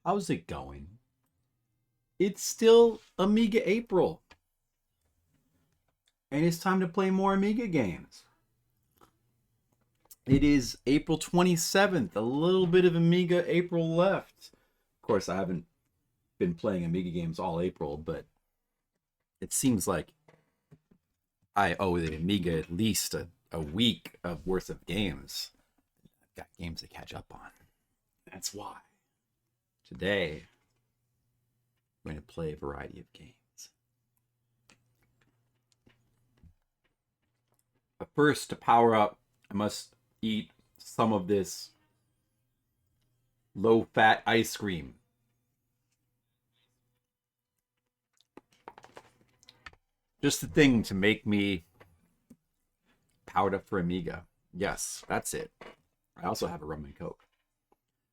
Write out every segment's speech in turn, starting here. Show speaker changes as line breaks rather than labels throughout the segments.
How's it going? It's still Amiga April. And it's time to play more Amiga games. It is April 27th. A little bit of Amiga April left. Of course, I haven't been playing Amiga games all April, but it seems like I owe the Amiga at least a week of worth of games. I've got games to catch up on. That's why today we're going to play a variety of games. But first, to power up, I must eat some of this low-fat ice cream. Just the thing to make me powered up for Amiga. Yes, that's it. I also have a rum and coke.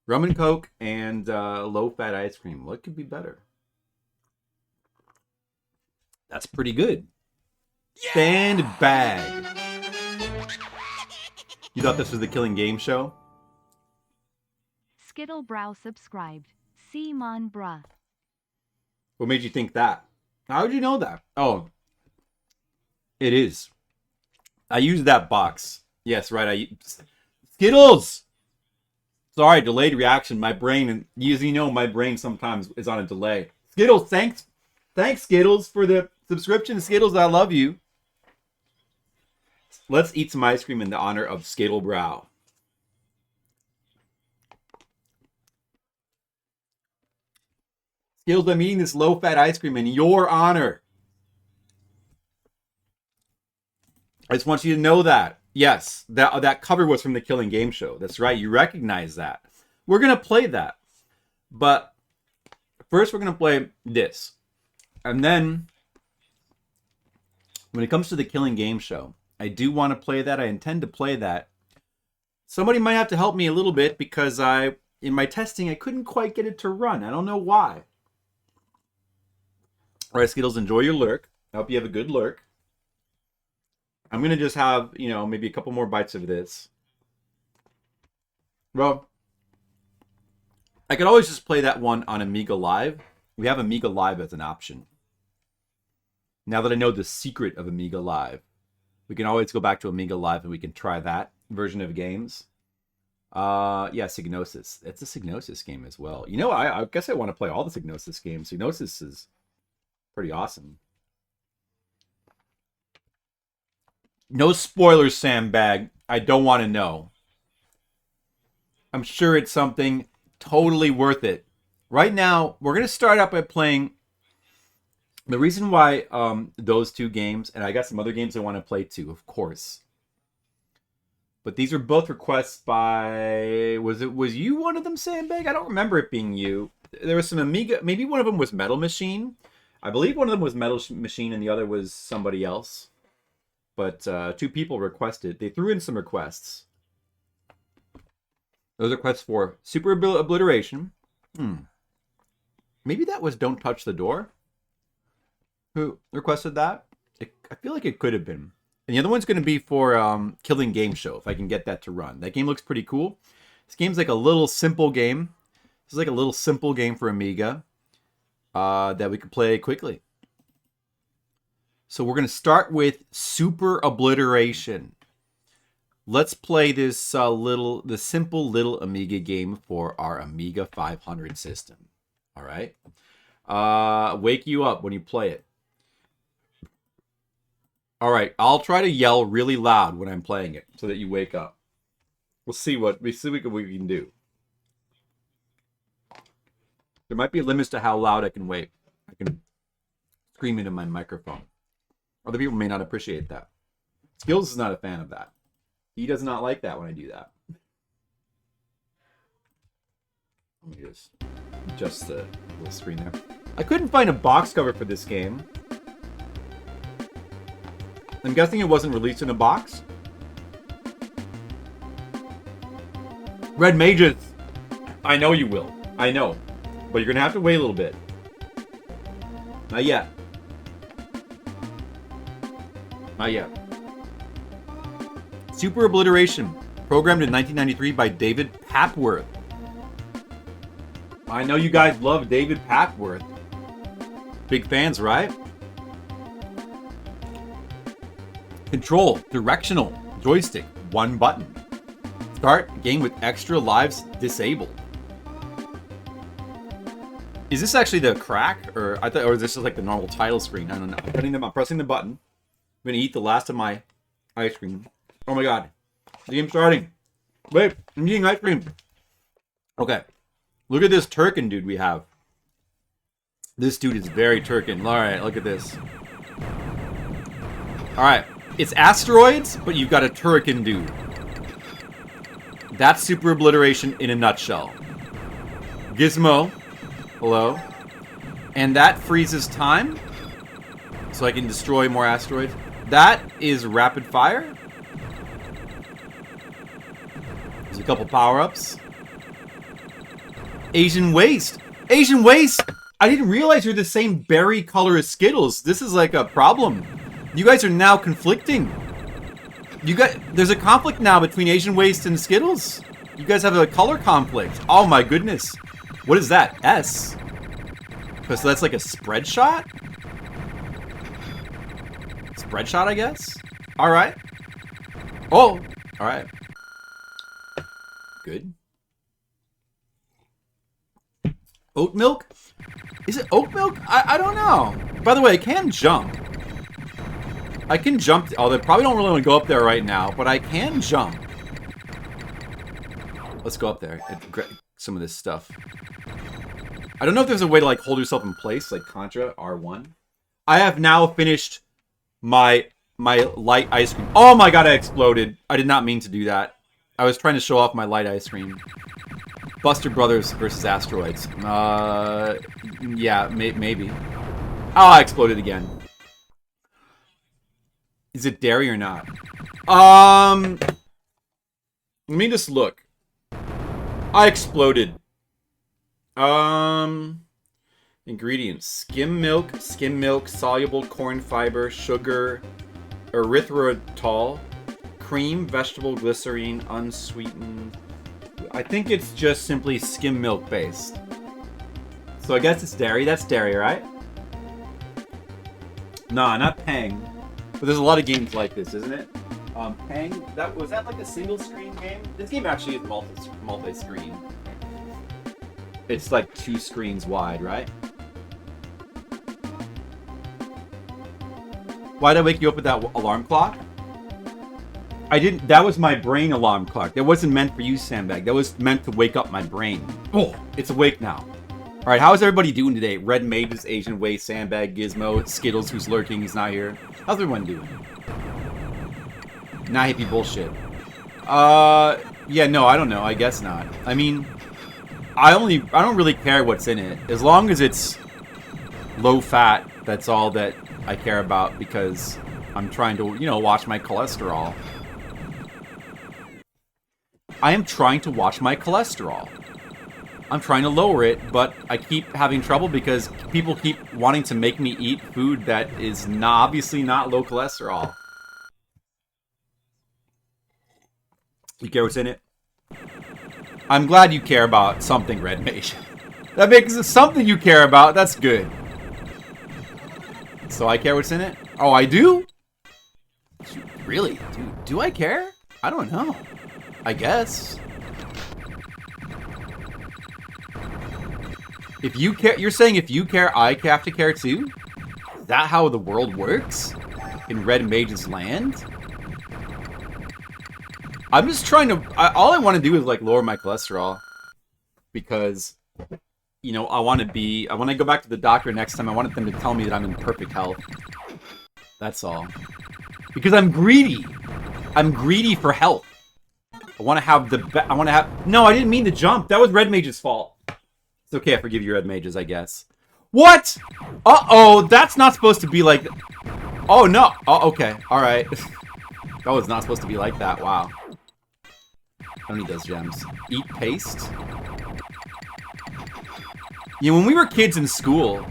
Rum and coke and low-fat ice cream. What could be better? That's pretty good. Yeah! Sandbag. You thought this was the Killing Game show?
Skittlebrow subscribed. Simon bruh.
What made you think that? How did you know that? Oh, it is. I used that box. Yes, right. Skittles! Sorry, delayed reaction. My brain, and as you know, my brain sometimes is on a delay. Skittles, thanks Skittles for the subscription. Skittles, I love you. Let's eat some ice cream in the honor of Skittlebrow. Skittles, I'm eating this low-fat ice cream in your honor. I just want you to know that. Yes, that cover was from the Killing Game show. That's right. You recognize that. We're going to play that. But first we're going to play this. And then when it comes to the Killing Game show, I do want to play that. I intend to play that. Somebody might have to help me a little bit because in my testing, I couldn't quite get it to run. I don't know why. All right, Skittles, enjoy your lurk. I hope you have a good lurk. I'm going to just have, maybe a couple more bites of this. Well, I could always just play that one on Amiga Live. We have Amiga Live as an option. Now that I know the secret of Amiga Live, we can always go back to Amiga Live and we can try that version of games. Yeah, Psygnosis. It's a Psygnosis game as well. I guess I want to play all the Psygnosis games. Psygnosis is pretty awesome. No spoilers, Sandbag. I don't want to know. I'm sure it's something totally worth it. Right now, we're going to start out by playing. The reason why those two games, and I got some other games I want to play too, of course. But these are both requests by... Was you one of them, Sandbag? I don't remember it being you. There was some Amiga... Maybe one of them was Metal Machine. I believe one of them was Metal Machine and the other was somebody else. But two people requested. They threw in some requests. Those requests for Super Obliteration. Maybe that was Don't Touch the Door. Who requested that? I feel like it could have been. And the other one's going to be for Killing Game Show, if I can get that to run. That game looks pretty cool. This game's like a little simple game. This is like a little simple game for Amiga that we could play quickly. So we're going to start with Super Obliteration. Let's play this simple little Amiga game for our Amiga 500 system. All right? Wake you up when you play it. All right, I'll try to yell really loud when I'm playing it so that you wake up. We'll see what we can do. There might be limits to how loud I can wake. I can scream into my microphone. Other people may not appreciate that. Skills is not a fan of that. He does not like that when I do that. Let me just adjust the little screen there. I couldn't find a box cover for this game. I'm guessing it wasn't released in a box. Red Mages. I know you will. I know. But you're going to have to wait a little bit. Not yet. Not yet. Super Obliteration. Programmed in 1993 by David Papworth. I know you guys love David Packworth. Big fans, right? Control, directional, joystick, 1 button. Start game with extra lives disabled. Is this actually the crack, or or is this just like the normal title screen? I don't know. I'm pressing the button. I'm gonna eat the last of my ice cream. Oh my god, the game's starting. Wait, I'm eating ice cream. Okay, look at this Turrican dude we have. This dude is very Turrican. All right, look at this. All right, it's asteroids, but you've got a Turrican dude. That's Super Obliteration in a nutshell. Gizmo. Hello. And that freezes time, so I can destroy more asteroids. That is rapid fire. There's a couple power-ups. Asian waste. Asian waste! I didn't realize you're the same berry color as Skittles. This is like a problem. You guys are now conflicting. There's a conflict now between Asian waste and Skittles. You guys have a color conflict. Oh my goodness. What is that? S? So that's like a spread shot? Spread shot, I guess? Alright. Oh! Alright. Good. Oat milk? Is it oat milk? I don't know. By the way, I can jump. I can jump. Oh, they probably don't really want to go up there right now, but I can jump. Let's go up there and grab some of this stuff. I don't know if there's a way to like hold yourself in place, like Contra R1. I have now finished my light ice cream. Oh my god, I exploded. I did not mean to do that. I was trying to show off my light ice cream. Buster Brothers versus asteroids. Yeah, maybe. Oh, I exploded again. Is it dairy or not? Let me just look. I exploded. Ingredients: skim milk, soluble corn fiber, sugar, erythritol, cream, vegetable glycerine, unsweetened. I think it's just simply skim milk based. So I guess it's dairy. That's dairy, right? Nah, not Pang. But there's a lot of games like this, isn't it? Pang, was that like a single screen game? This game actually is multi-screen. It's like 2 screens wide, right? Why'd I wake you up with that alarm clock? I didn't. That was my brain alarm clock. That wasn't meant for you, Sandbag. That was meant to wake up my brain. Oh, it's awake now. All right, how is everybody doing today? Red Mages, Asian Waste, Sandbag, Gizmo, Skittles, who's lurking, he's not here. How's everyone doing? Not hippie bullshit. Yeah, no, I don't know. I guess not. I mean, I don't really care what's in it. As long as it's low fat, that's all that I care about because I'm trying to, watch my cholesterol. I am trying to watch my cholesterol. I'm trying to lower it, but I keep having trouble because people keep wanting to make me eat food that is obviously not low cholesterol. You care what's in it? I'm glad you care about something, Red Mage. That makes it something you care about. That's good. So I care what's in it? Oh, I do? Really? Do I care? I don't know. I guess. If you care, you're saying if you care, I have to care too? Is that how the world works? In Red Mage's land? I'm just trying to, all I want to do is like lower my cholesterol. Because, I want to go back to the doctor next time, I want them to tell me that I'm in perfect health. That's all. Because I'm greedy. I'm greedy for health. I want to have no, I didn't mean to jump. That was Red Mage's fault. It's okay, I forgive you, Red Mages, I guess. What? Uh-oh, that's not supposed to be like... Oh, no. Oh, okay, alright. That was not supposed to be like that, wow. I don't need those gems. Eat paste? When we were kids in school,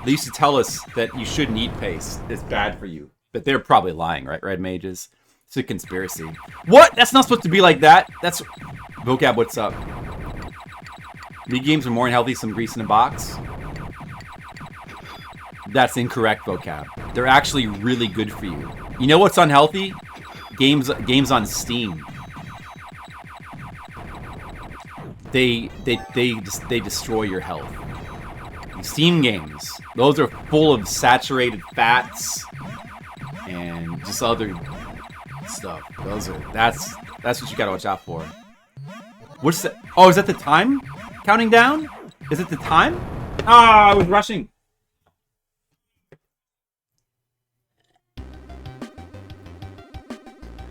they used to tell us that you shouldn't eat paste. It's bad for you. But they're probably lying, right, Red Mages? It's a conspiracy. What? That's not supposed to be like that. That's... Vocab, what's up? Amiga games are more unhealthy than some grease in a box. That's incorrect, vocab. They're actually really good for you. You know what's unhealthy? Games on Steam. They destroy your health. Steam games, those are full of saturated fats and just other stuff. That's what you gotta watch out for. What's that? Oh, is that the time counting down? Is it the time? Ah, I was rushing.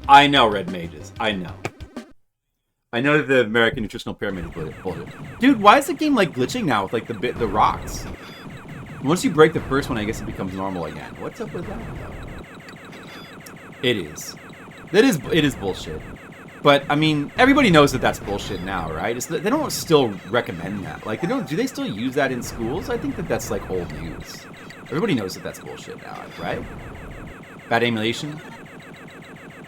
I know, Red Mages. I know. I know that the American Nutritional Pyramid is bullshit. Dude, why is the game like glitching now with like the rocks? Once you break the first one, I guess it becomes normal again. What's up with that though? It is. It is bullshit. But I mean, everybody knows that that's bullshit now, right? They don't still recommend that. Like they don't. Do they still use that in schools? I think that that's like old news. Everybody knows that that's bullshit now, right? Bad emulation.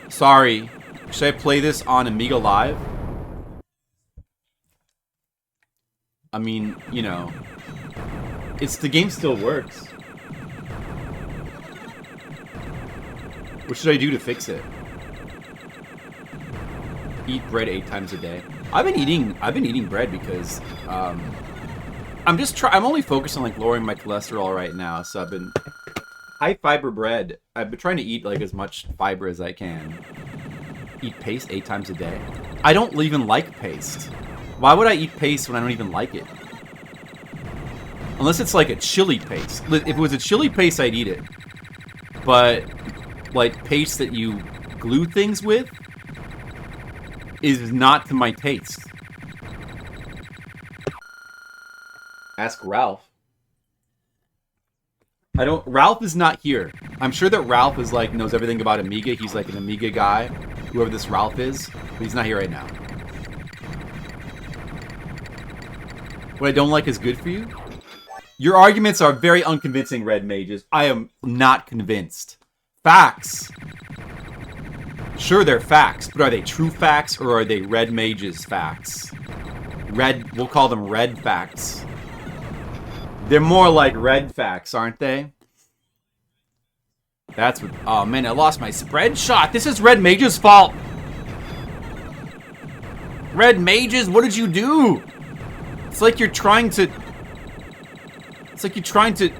Sorry. Should I play this on Amiga Live? I mean, you know, the game still works. What should I do to fix it? Eat bread 8 times a day. I've been eating bread because I'm only focused on like lowering my cholesterol right now, so I've been high fiber bread. I've been trying to eat like as much fiber as I can. Eat paste 8 times a day. I don't even like paste. Why would I eat paste when I don't even like it? Unless it's like a chili paste. If it was a chili paste, I'd eat it. But like paste that you glue things with is not to my taste. Ask Ralph. Ralph is not here. I'm sure that Ralph is like knows everything about Amiga. He's like an Amiga guy, whoever this Ralph is, but he's not here right now. What I don't like is good for you? Your arguments are very unconvincing, Red Mages. I am not convinced. Facts. Sure, they're facts, but are they true facts or are they Red Mages facts? We'll call them red facts. They're more like red facts, aren't they? That's what... Oh, man, I lost my spread shot. This is Red Mage's fault. Red Mages, what did you do? It's like you're trying to... It's like you're trying to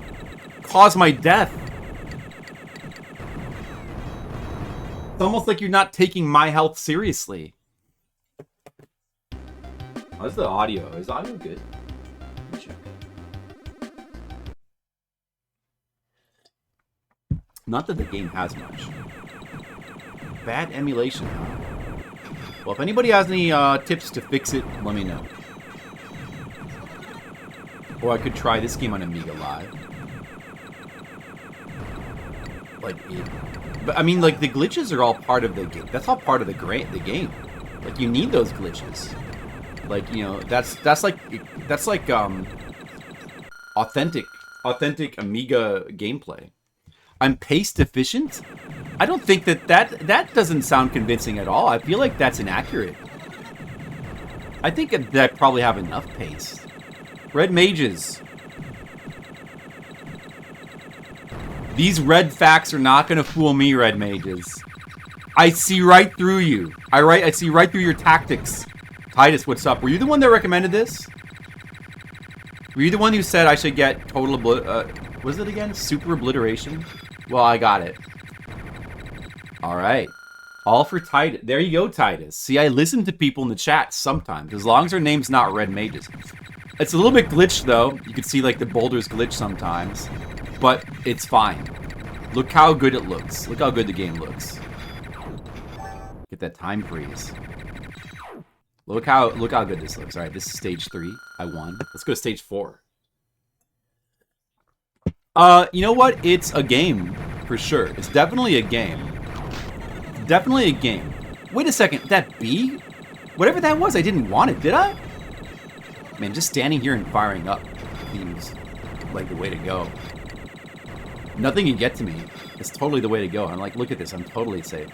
cause my death. It's almost like you're not taking my health seriously. How's the audio? Is the audio good? Let me check. Not that the game has much. Bad emulation, huh? Well, if anybody has any tips to fix it, let me know. Or I could try this game on Amiga Live. But I mean, like, the glitches are all part of the game. That's all part of the game. Like, you need those glitches. Like, you know, that's like authentic Amiga gameplay. I'm paste deficient? I don't think that doesn't sound convincing at all. I feel like that's inaccurate. I think that I probably have enough paste. Red Mages. These red facts are not gonna fool me, Red Mages. I see right through you. I see right through your tactics. Titus, what's up? Were you the one that recommended this? Were you the one who said I should get total what was it again? Super Obliteration? Well, I got it. Alright. All for Titus. There you go, Titus. See, I listen to people in the chat sometimes, as long as their name's not Red Mages. It's a little bit glitched, though. You can see, like, the boulders glitch sometimes. But it's fine. Look how good it looks. Look how good the game looks. Get that time freeze. Look how good this looks. Alright, this is stage 3. I won. Let's go to stage 4. You know what? It's a game, for sure. It's definitely a game. Definitely a game. Wait a second, that bee? Whatever that was, I didn't want it, did I? Man, just standing here and firing up seems like the way to go. Nothing can get to me. It's totally the way to go. I'm like, look at this, I'm totally safe.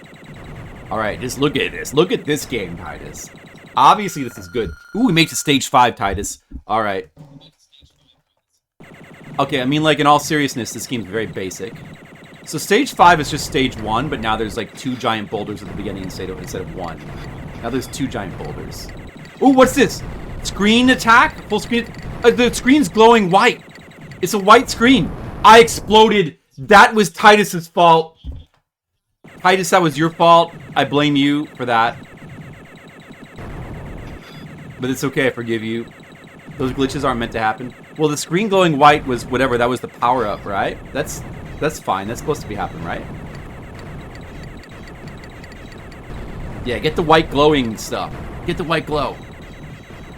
Alright, just look at this. Look at this game, Titus. Obviously, this is good. Ooh, we made it to stage 5, Titus. All right. Okay, I mean, like, in all seriousness, this game's very basic. So stage 5 is just stage 1, but now there's, like, 2 giant boulders at the beginning instead of 1. Now there's 2 giant boulders. Ooh, what's this? Screen attack? Full screen? The screen's glowing white. It's a white screen. I exploded. That was Titus's fault. Titus, that was your fault. I blame you for that. But it's okay, I forgive you. Those glitches aren't meant to happen. Well, the screen glowing white was whatever. That was the power-up, right? That's fine. That's supposed to be happening, right? Yeah, get the white glowing stuff. Get the white glow.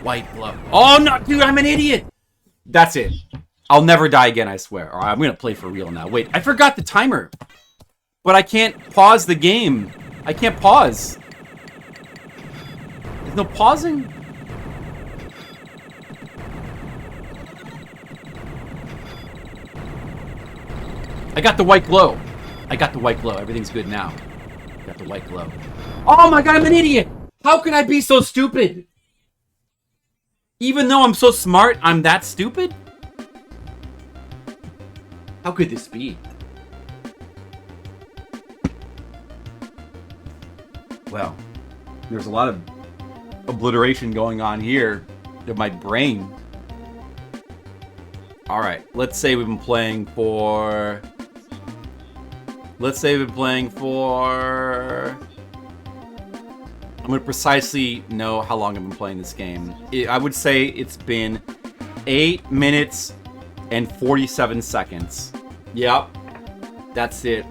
White glow. Oh, no, dude, I'm an idiot. That's it. I'll never die again, I swear. All right, I'm going to play for real now. Wait, I forgot the timer. But I can't pause the game. I can't pause. There's no pausing. I got the white glow. I got the white glow. Everything's good now. Got the white glow. Oh my god, I'm an idiot! How can I be so stupid? Even though I'm so smart, I'm that stupid? How could this be? Well, there's a lot of obliteration going on here in my brain. Alright, let's say we've been playing for... I'm going to precisely know how long I've been playing this game. I would say it's been 8 minutes and 47 seconds. Yep. That's it.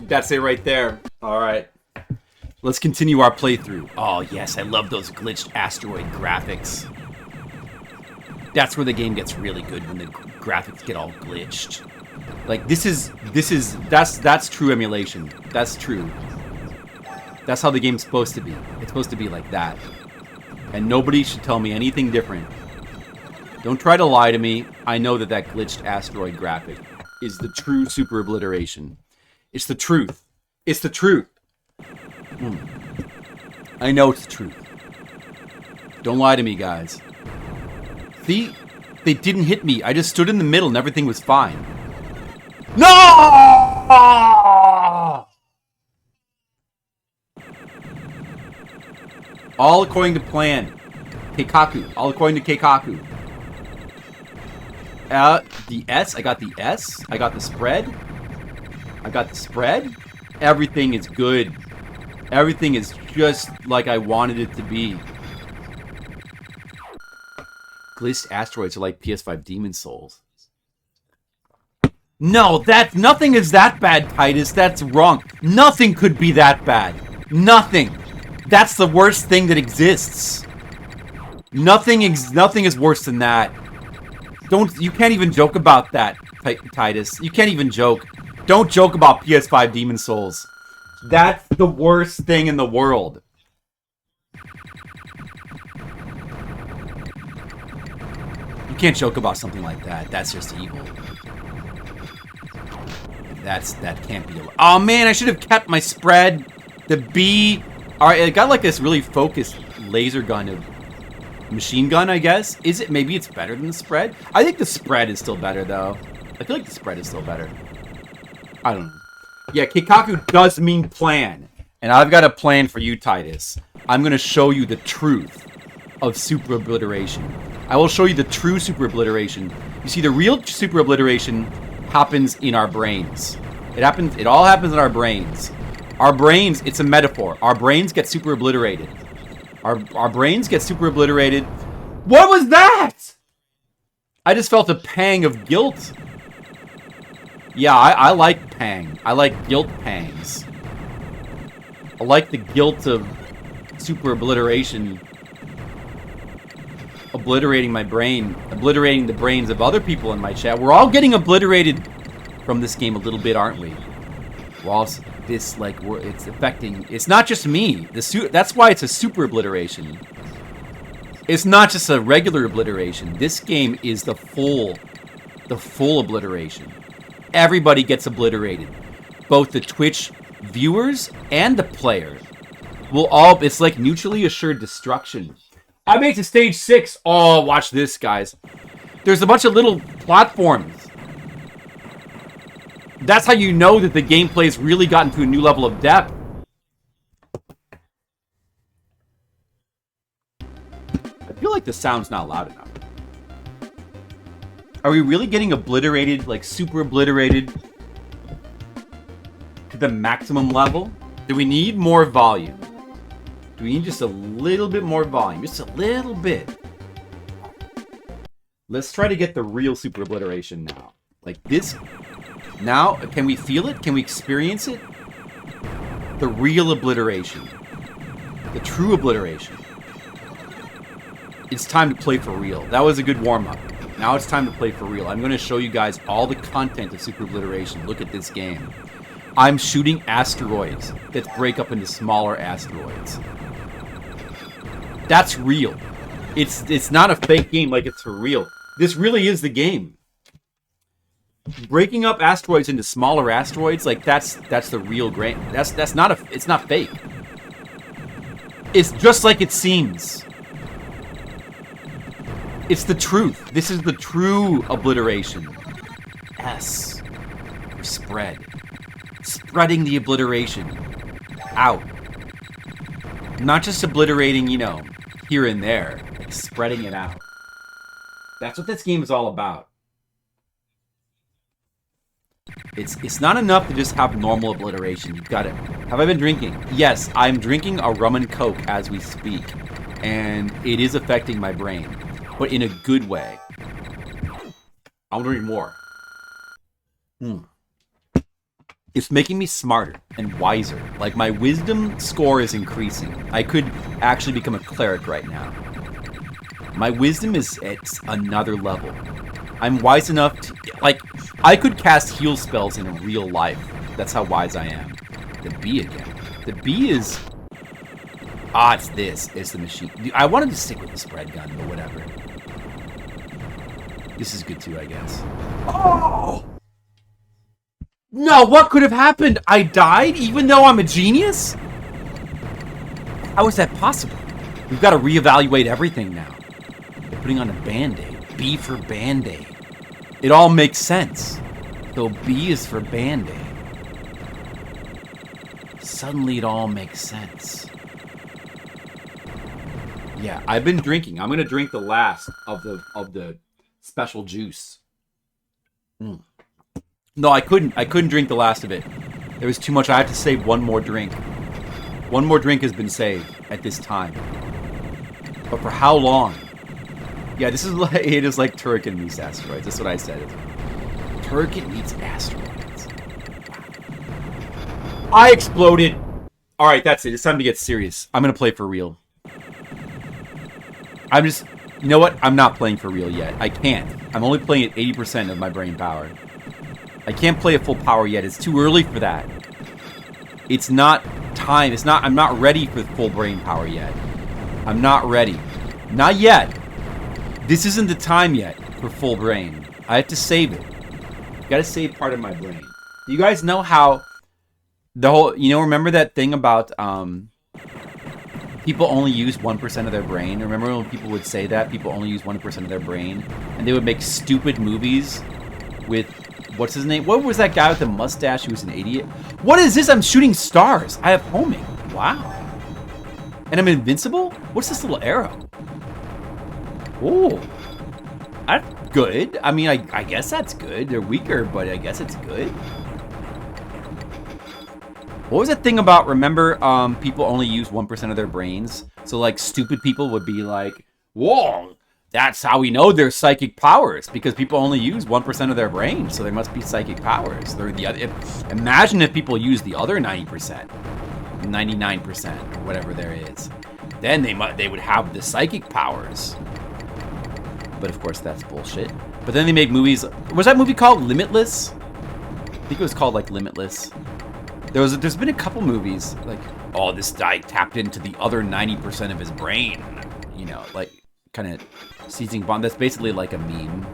That's it right there. Alright. Let's continue our playthrough. Oh, yes, I love those glitched asteroid graphics. That's where the game gets really good, when the graphics get all glitched. Like, that's true emulation. That's true. That's how the game's supposed to be. It's supposed to be like that. And nobody should tell me anything different. Don't try to lie to me. I know that that glitched asteroid graphic is the true Super Obliteration. It's the truth. It's the truth. I know it's the truth. Don't lie to me, guys. See? They didn't hit me. I just stood in the middle and everything was fine. No! All according to plan. Keikaku. All according to Keikaku. The S. I got the S. I got the spread. I got the spread. Everything is good. Everything is just like I wanted it to be. Glitched asteroids are like PS5 Demon Souls. No, nothing is that bad, Titus. That's wrong. Nothing could be that bad. Nothing. That's the worst thing that exists. Nothing is worse than that. You can't even joke about that, Titus. You can't even joke. Don't joke about PS5 Demon Souls. That's the worst thing in the world. You can't joke about something like that. That's just evil. That can't be. Oh man, I should have kept my spread. The B. All right, it got like this really focused laser gun of machine gun, I guess. Is it? Maybe it's better than the spread. I think the spread is still better though. I feel like the spread is still better. I don't know. Yeah, Keikaku does mean plan, and I've got a plan for you, Titus. I'm gonna show you the truth of Super Obliteration. I will show you the true Super Obliteration. You see, the real Super Obliteration happens in our brains. It all happens in our brains. Our brains, it's a metaphor. Our brains get super obliterated. Our brains get super obliterated. What was that? I just felt a pang of guilt. Yeah, I like pang. I like guilt pangs. I like the guilt of Super Obliteration. Obliterating my brain, obliterating the brains of other people in my chat. We're all getting obliterated from this game a little bit, aren't we? Whilst this, like, it's affecting. It's not just me. That's why it's a super obliteration. It's not just a regular obliteration. This game is the full obliteration. Everybody gets obliterated, both the Twitch viewers and the player. We'll all... It's like mutually assured destruction. I made it to stage 6. Oh, watch this, guys. There's a bunch of little platforms. That's how you know that the gameplay's really gotten to a new level of depth. I feel like the sound's not loud enough. Are we really getting obliterated, like super obliterated to the maximum level? Do we need more volume? Do we need just a little bit more volume? Just a little bit. Let's try to get the real super obliteration now. Like this. Now, can we feel it? Can we experience it? The real obliteration. The true obliteration. It's time to play for real. That was a good warm-up. Now it's time to play for real. I'm going to show you guys all the content of Super Obliteration. Look at this game. I'm shooting asteroids that break up into smaller asteroids. That's real. It's not a fake game like it's for real. This really is the game. Breaking up asteroids into smaller asteroids, like that's the real game. It's not fake. It's just like it seems. It's the truth. This is the true obliteration. S for spread. Spreading the obliteration out. Not just obliterating, you know, here and there. Like spreading it out. That's what this game is all about. It's not enough to just have normal obliteration. You've got it. Have I been drinking? Yes, I'm drinking a rum and coke as we speak. And it is affecting my brain. But in a good way. I'll drink more. It's making me smarter and wiser. Like, my wisdom score is increasing. I could actually become a cleric right now. My wisdom is at another level. I'm wise enough to... Like, I could cast heal spells in real life. That's how wise I am. The bee again. The bee is... Ah, it's this. It's the machine. I wanted to stick with the spread gun, but whatever. This is good too, I guess. Oh! No, what could have happened? I died even though I'm a genius? How is that possible? We've got to reevaluate everything now. They're putting on a Band-Aid. B for Band-Aid. It all makes sense. So B is for Band-Aid. Suddenly it all makes sense. Yeah, I've been drinking. I'm gonna drink the last of the special juice. No, I couldn't drink the last of it. There was too much. I have to save one more drink. One more drink has been saved at this time. But for how long? Yeah, this is like it is like Turrican meets asteroids. That's what I said. Turrican meets asteroids. I exploded. All right, that's it. It's time to get serious. I'm gonna play for real. I'm just, you know what? I'm not playing for real yet. I can't. I'm only playing at 80% of my brain power. I can't play at full power yet. It's too early for that. It's not time. I'm not ready for full brain power yet. I'm not ready. Not yet. This isn't the time yet for full brain. I have to save it. Gotta save part of my brain. You guys know how the whole, remember that thing about, people only use 1% of their brain? Remember when people would say that? People only use 1% of their brain? And they would make stupid movies with... What's his name? What was that guy with the mustache who was an idiot? What is this? I'm shooting stars. I have homing. Wow. And I'm invincible? What's this little arrow? Oh. That's good. I mean, I guess that's good. They're weaker, but I guess it's good. What was that thing about, remember, people only use 1% of their brains? So, like, stupid people would be like, whoa, that's how we know they're psychic powers, because people only use 1% of their brain, so there must be psychic powers. They're the other, imagine if people use the other 90%, 99%, or whatever there is. Then they would have the psychic powers. But, of course, that's bullshit. But then they make movies. Was that movie called Limitless? I think it was called, like, Limitless. There's been a couple movies like, oh, this guy tapped into the other 90% of his brain, like kind of seizing bomb. That's basically like a meme.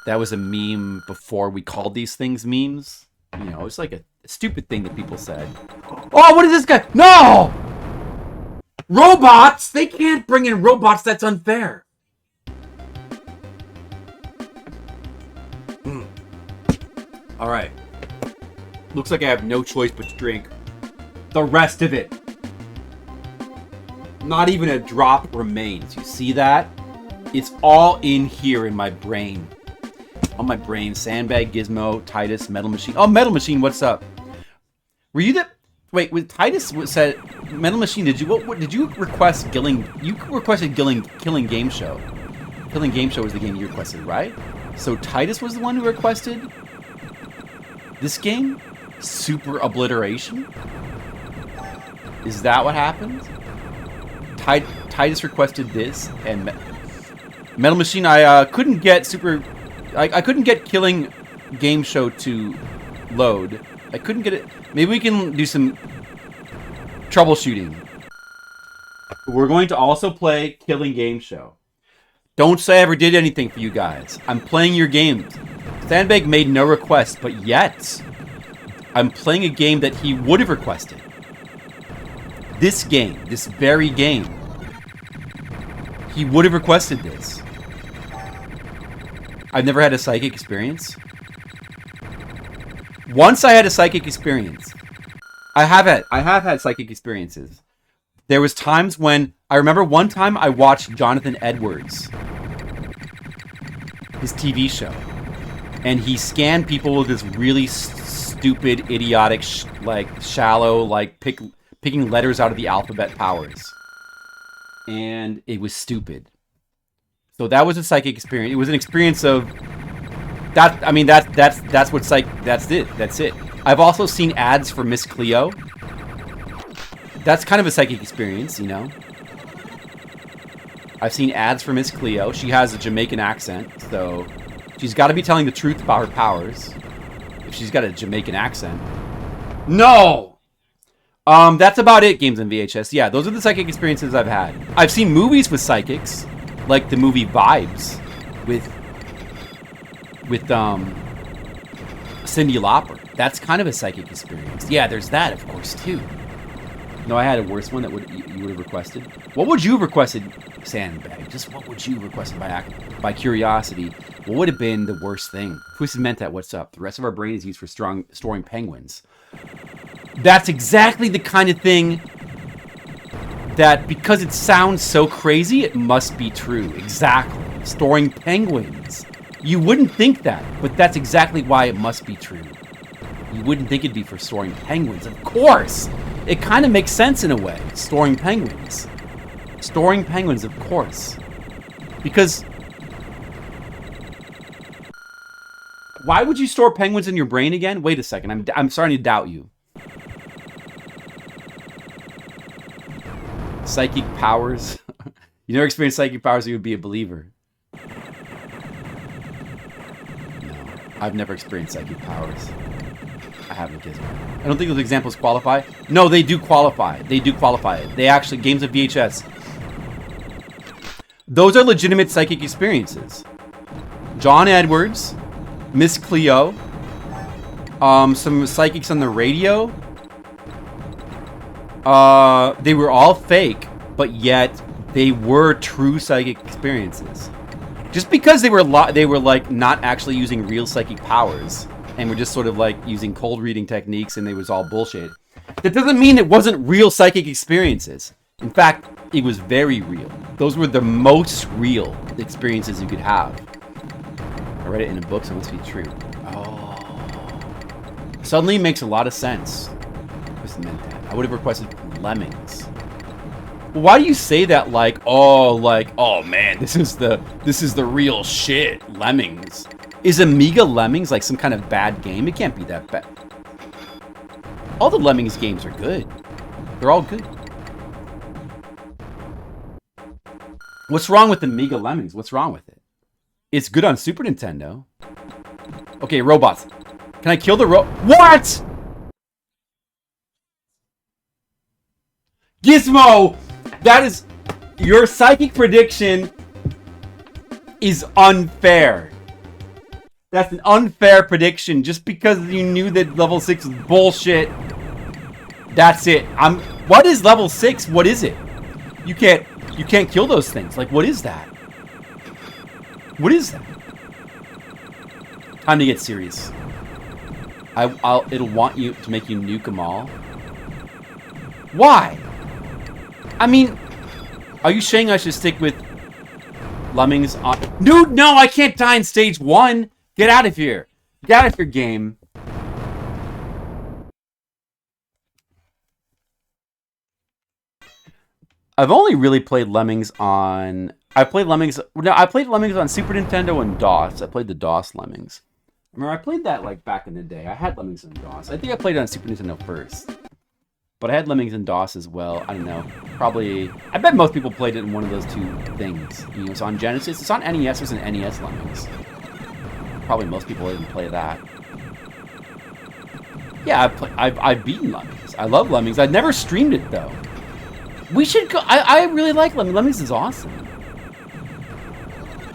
That was a meme before we called these things memes. You know, it's like a stupid thing that people said. Oh, what is this guy? No! Robots! They can't bring in robots. That's unfair. All right. Looks like I have no choice but to drink the rest of it. Not even a drop remains. You see that? It's all in here in my brain. On my brain. Sandbag, Gizmo, Titus, Metal Machine. Oh, Metal Machine, what's up? Were you the... Wait, with Titus said... Metal Machine, did you... What did you request Killing... You requested Killing Game Show. Killing Game Show was the game you requested, right? So Titus was the one who requested this game? Super Obliteration? Is that what happened? Titus requested this, and Metal Machine, I couldn't get I couldn't get Killing Game Show to load. I couldn't get it. Maybe we can do some troubleshooting. We're going to also play Killing Game Show. Don't say I ever did anything for you guys. I'm playing your games. Sandbag made no request, but yet I'm playing a game that he would have requested. This game, this very game. He would have requested this. I've never had a psychic experience. Once I had a psychic experience. I have had psychic experiences. There was times when... I remember one time I watched Jonathan Edwards. His TV show. And he scanned people with this really stupid, idiotic, shallow, picking letters out of the alphabet powers. And it was stupid. So that was a psychic experience. It was an experience of... That, I mean, that's what that's it. That's it. I've also seen ads for Miss Cleo. That's kind of a psychic experience, you know. I've seen ads for Miss Cleo. She has a Jamaican accent, so she's got to be telling the truth about her powers. If she's got a Jamaican accent. No! That's about it, Games on VHS. Yeah, those are the psychic experiences I've had. I've seen movies with psychics, like the movie Vibes with Cyndi Lauper. That's kind of a psychic experience. Yeah, there's that, of course, too. No, I had a worse one that you would have requested. What would you have requested, Sandbag? Just what would you have requested by curiosity? What would have been the worst thing? Twisted meant that. What's up? The rest of our brain is used for storing penguins. That's exactly the kind of thing that, because it sounds so crazy, it must be true. Exactly. Storing penguins. You wouldn't think that, but that's exactly why it must be true. You wouldn't think it'd be for storing penguins. Of course! It kind of makes sense in a way. Storing penguins. Storing penguins, of course. Because... Why would you store penguins in your brain again? Wait a second. I'm starting to doubt you. Psychic powers. You never experienced psychic powers, you would be a believer. No. I've never experienced psychic powers. I haven't, Gizmo. I don't think those examples qualify. No, they do qualify. They do qualify. They actually, games of VHS. Those are legitimate psychic experiences. John Edwards, Miss Cleo, some psychics on the radio. They were all fake, but yet they were true psychic experiences. Just because they were like not actually using real psychic powers and were just sort of like using cold reading techniques and it was all bullshit. That doesn't mean it wasn't real psychic experiences. In fact, it was very real. Those were the most real experiences you could have. I read it in a book, so it must be true. Oh. Suddenly it makes a lot of sense. I would have requested Lemmings. Well, why do you say that oh man, this is the real shit, Lemmings? Is Amiga Lemmings like some kind of bad game? It can't be that bad. All the Lemmings games are good. They're all good. What's wrong with Amiga Lemmings? What's wrong with it? It's good on Super Nintendo. Okay, robots. Can I kill the What? Gizmo! That is... Your psychic prediction is unfair.
That's an unfair prediction. Just because you knew that level 6 was bullshit. That's it. What is level 6? What is it? You can't kill those things. Like, what is that? What is that? Time to get serious. It'll want you to make you nuke them all. Why? I mean, are you saying I should stick with Lemmings on... Dude, no, I can't die in stage 1. Get out of here. Get out of your game. I've only really played Lemmings on... I played Lemmings on Super Nintendo and DOS. I played the DOS Lemmings. Remember, I played that, like, back in the day. I had Lemmings on DOS. I think I played it on Super Nintendo first. But I had Lemmings and DOS as well. I don't know. Probably... I bet most people played it in one of those two things. You know, it's on Genesis. It's on NES. There's an NES Lemmings. Probably most people didn't play that. Yeah, I've beaten Lemmings. I love Lemmings. I've never streamed it, though. We should go... I really like Lemmings. Lemmings is awesome.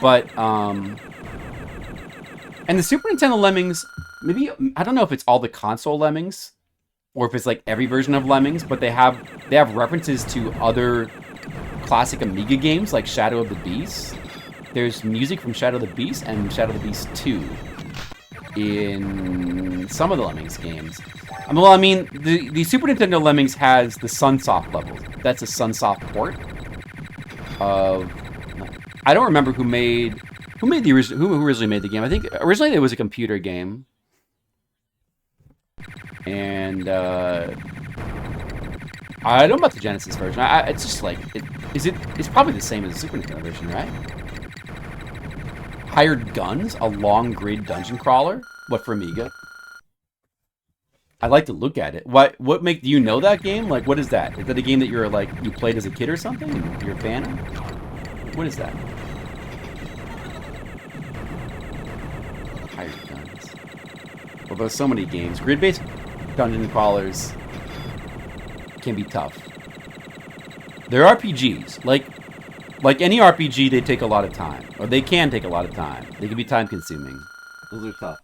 But, And the Super Nintendo Lemmings... Maybe... I don't know if it's all the console Lemmings... Or if it's like every version of Lemmings, but they have references to other classic Amiga games like Shadow of the Beast. There's music from Shadow of the Beast and Shadow of the Beast 2 in some of the Lemmings games. Well, I mean, the Super Nintendo Lemmings has the Sunsoft level. That's a Sunsoft port of... I don't remember who originally made the game. I think originally it was a computer game. And I don't know about the Genesis version. It's just like it's probably the same as the Super Nintendo version, right? Hired Guns, a long grid dungeon crawler. What, for Amiga? I'd like to look at it. Do you know that game? Like, what is that? Is that a game that you played as a kid or something? And you're a fan of? What is that? Hired Guns. Well, there's so many games. Grid-based dungeon crawlers can be tough. They're RPGs. Like any RPG, they take a lot of time. Or they can take a lot of time. They can be time-consuming. Those are tough.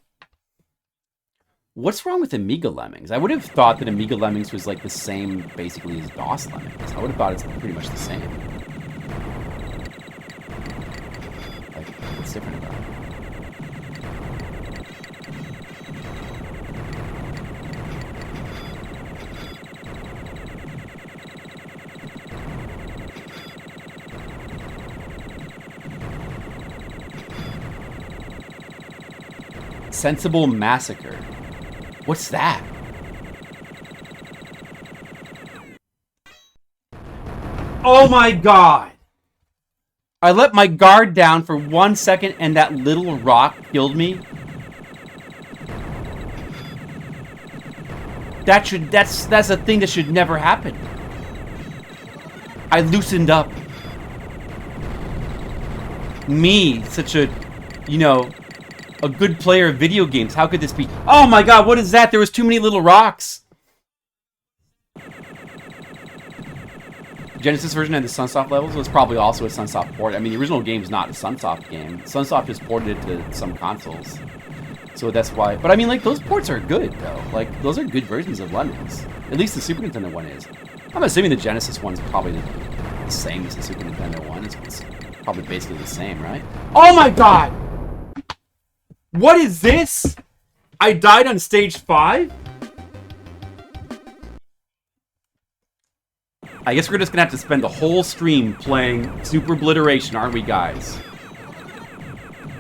What's wrong with Amiga Lemmings? I would have thought that Amiga Lemmings was like the same, basically, as DOS Lemmings. I would have thought it's pretty much the same. Like, what's different about it? Sensible Massacre. What's that? Oh my god! I let my guard down for 1 second and that little rock killed me. That's a thing that should never happen. I loosened up. Me, such a, a good player of video games. How could this be? Oh my god, what is that? There was too many little rocks. Genesis version had the Sunsoft levels. It was probably also a Sunsoft port. I mean, the original game's not a Sunsoft game. Sunsoft just ported it to some consoles. So that's why. But I mean, like, those ports are good, though. Like, those are good versions of Lemmings. At least the Super Nintendo one is. I'm assuming the Genesis one's probably the same as the Super Nintendo one. It's probably basically the same, right? Oh my god! What is this? I died on stage 5? I guess we're just gonna have to spend the whole stream playing Super Obliteration, aren't we, guys?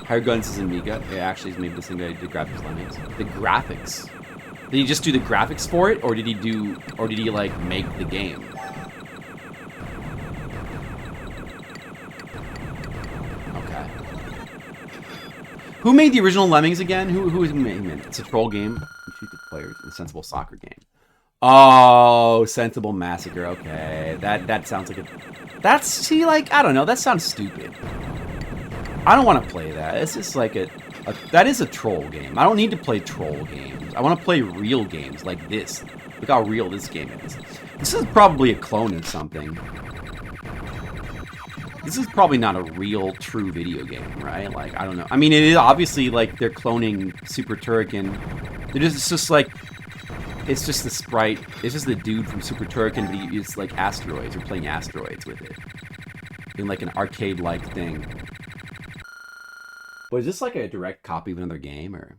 Hired Guns is Amiga. It actually is maybe the same guy who did graphics Lemmings. The graphics. Did he just do the graphics for it, or did he like make the game? Okay. Who made the original Lemmings again? Who made it? It's a troll game. You shoot the players in a sensible soccer game. Oh, Sensible Massacre. Okay, that sounds like I don't know. That sounds stupid. I don't want to play that. It's just like that is a troll game. I don't need to play troll games. I want to play real games like this. Look how real this game is. This is probably a clone of something. This is probably not a real, true video game, right? Like, I don't know. I mean, it is obviously, like, they're cloning Super Turrican. It's just like... It's just the sprite. It's just the dude from Super Turrican, but it's like asteroids. We're playing asteroids with it. In, like, an arcade-like thing. But is this, like, a direct copy of another game, or...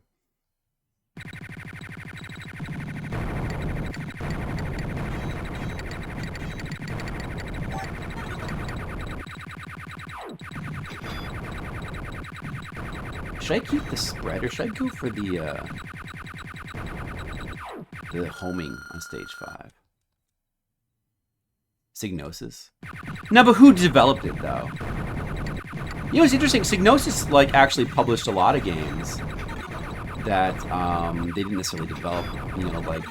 Should I keep the spread, or should I go for the homing on stage 5? Signosis? No, but who developed it, though? You know, it's interesting. Signosis, like, actually published a lot of games that they didn't necessarily develop, you know, like...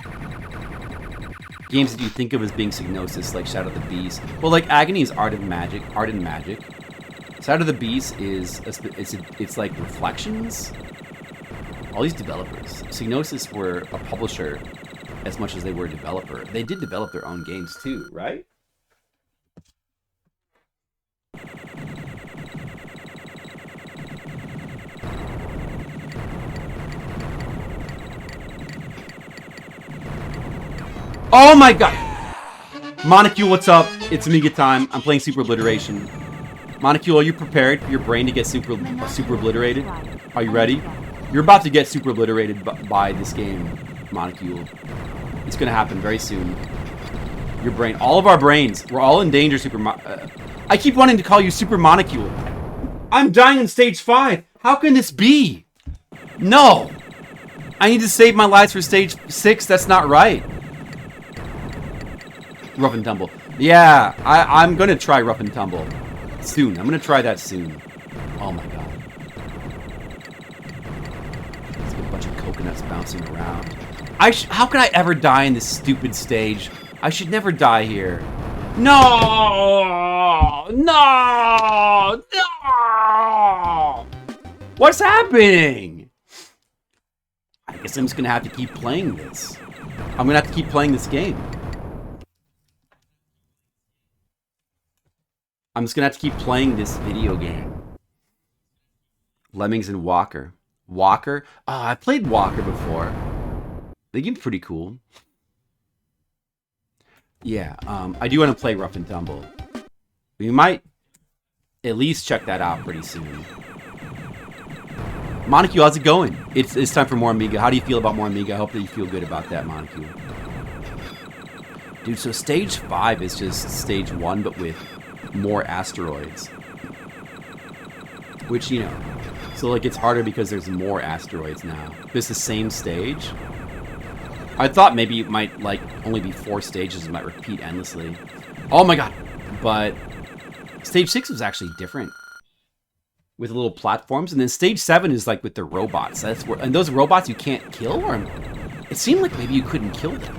Games that you think of as being Signosis, like Shadow of the Beast. Well, like, Agony is Art and Magic. Shadow of the Beast is... It's like Reflections. All these developers. Signosis were a publisher as much as they were a developer. They did develop their own games, too, right? Oh my god! Monocule, what's up? It's Amiga time. I'm playing Super Obliteration. Monocule, are you prepared for your brain to get super obliterated? Are you ready? You're about to get super obliterated by this game, Monocule. It's gonna happen very soon. Your brain, all of our brains, we're all in danger, I keep wanting to call you Super Monocule. I'm dying in stage 5. How can this be? No! I need to save my lives for stage 6. That's not right. Rough and Tumble. Yeah, I'm gonna try Rough and Tumble. Soon. I'm gonna try that soon. Oh my god. Let's get a bunch of coconuts bouncing around. How could I ever die in this stupid stage? I should never die here. No! No! No! What's happening? I guess I'm just gonna have to keep playing this. I'm gonna have to keep playing this game. I'm just gonna have to keep playing this video game. Lemmings and Walker. Walker? I played Walker before. The game's pretty cool. Yeah, I do want to play Rough and Tumble. We might at least check that out pretty soon. Monocule, how's it going? It's time for more Amiga. How do you feel about more Amiga? I hope that you feel good about that, Monocule. Dude, so stage 5 is just stage 1, but with more asteroids. Which, you know, so like it's harder because there's more asteroids now. It's the same stage. I thought maybe it might like only be 4 stages and might repeat endlessly. Oh my god. But stage 6 was actually different. With little platforms, and then stage 7 is like with the robots. That's where, and those robots you can't kill, or it seemed like maybe you couldn't kill them.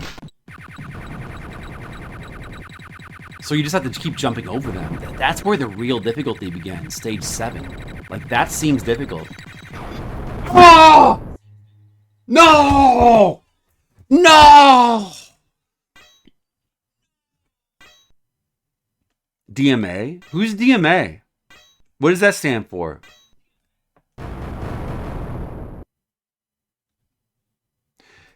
So you just have to keep jumping over them. That's where the real difficulty began, stage 7. Like, that seems difficult. Oh! No! No! DMA? Who's DMA? What does that stand for?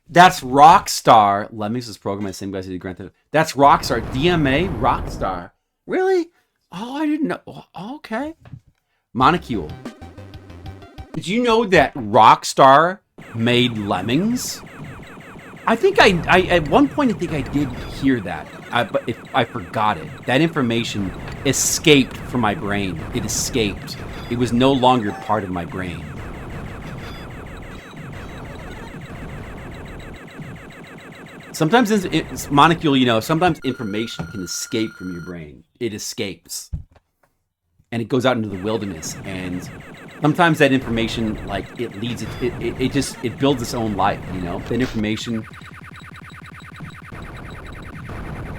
That's Rockstar. Lemmings is programmed by the same guys who did Grand Theft. That's Rockstar. DMA? Rockstar. Really? Oh, I didn't know. Oh, okay. Monocule. Did you know that Rockstar made Lemmings? I think I at one point I think I did hear that, but if I forgot it. That information escaped from my brain. It escaped. It was no longer part of my brain. Sometimes it's Monocule, you know, sometimes information can escape from your brain. It escapes. And it goes out into the wilderness, and sometimes that information, like, it leads, it builds its own life, you know? That information,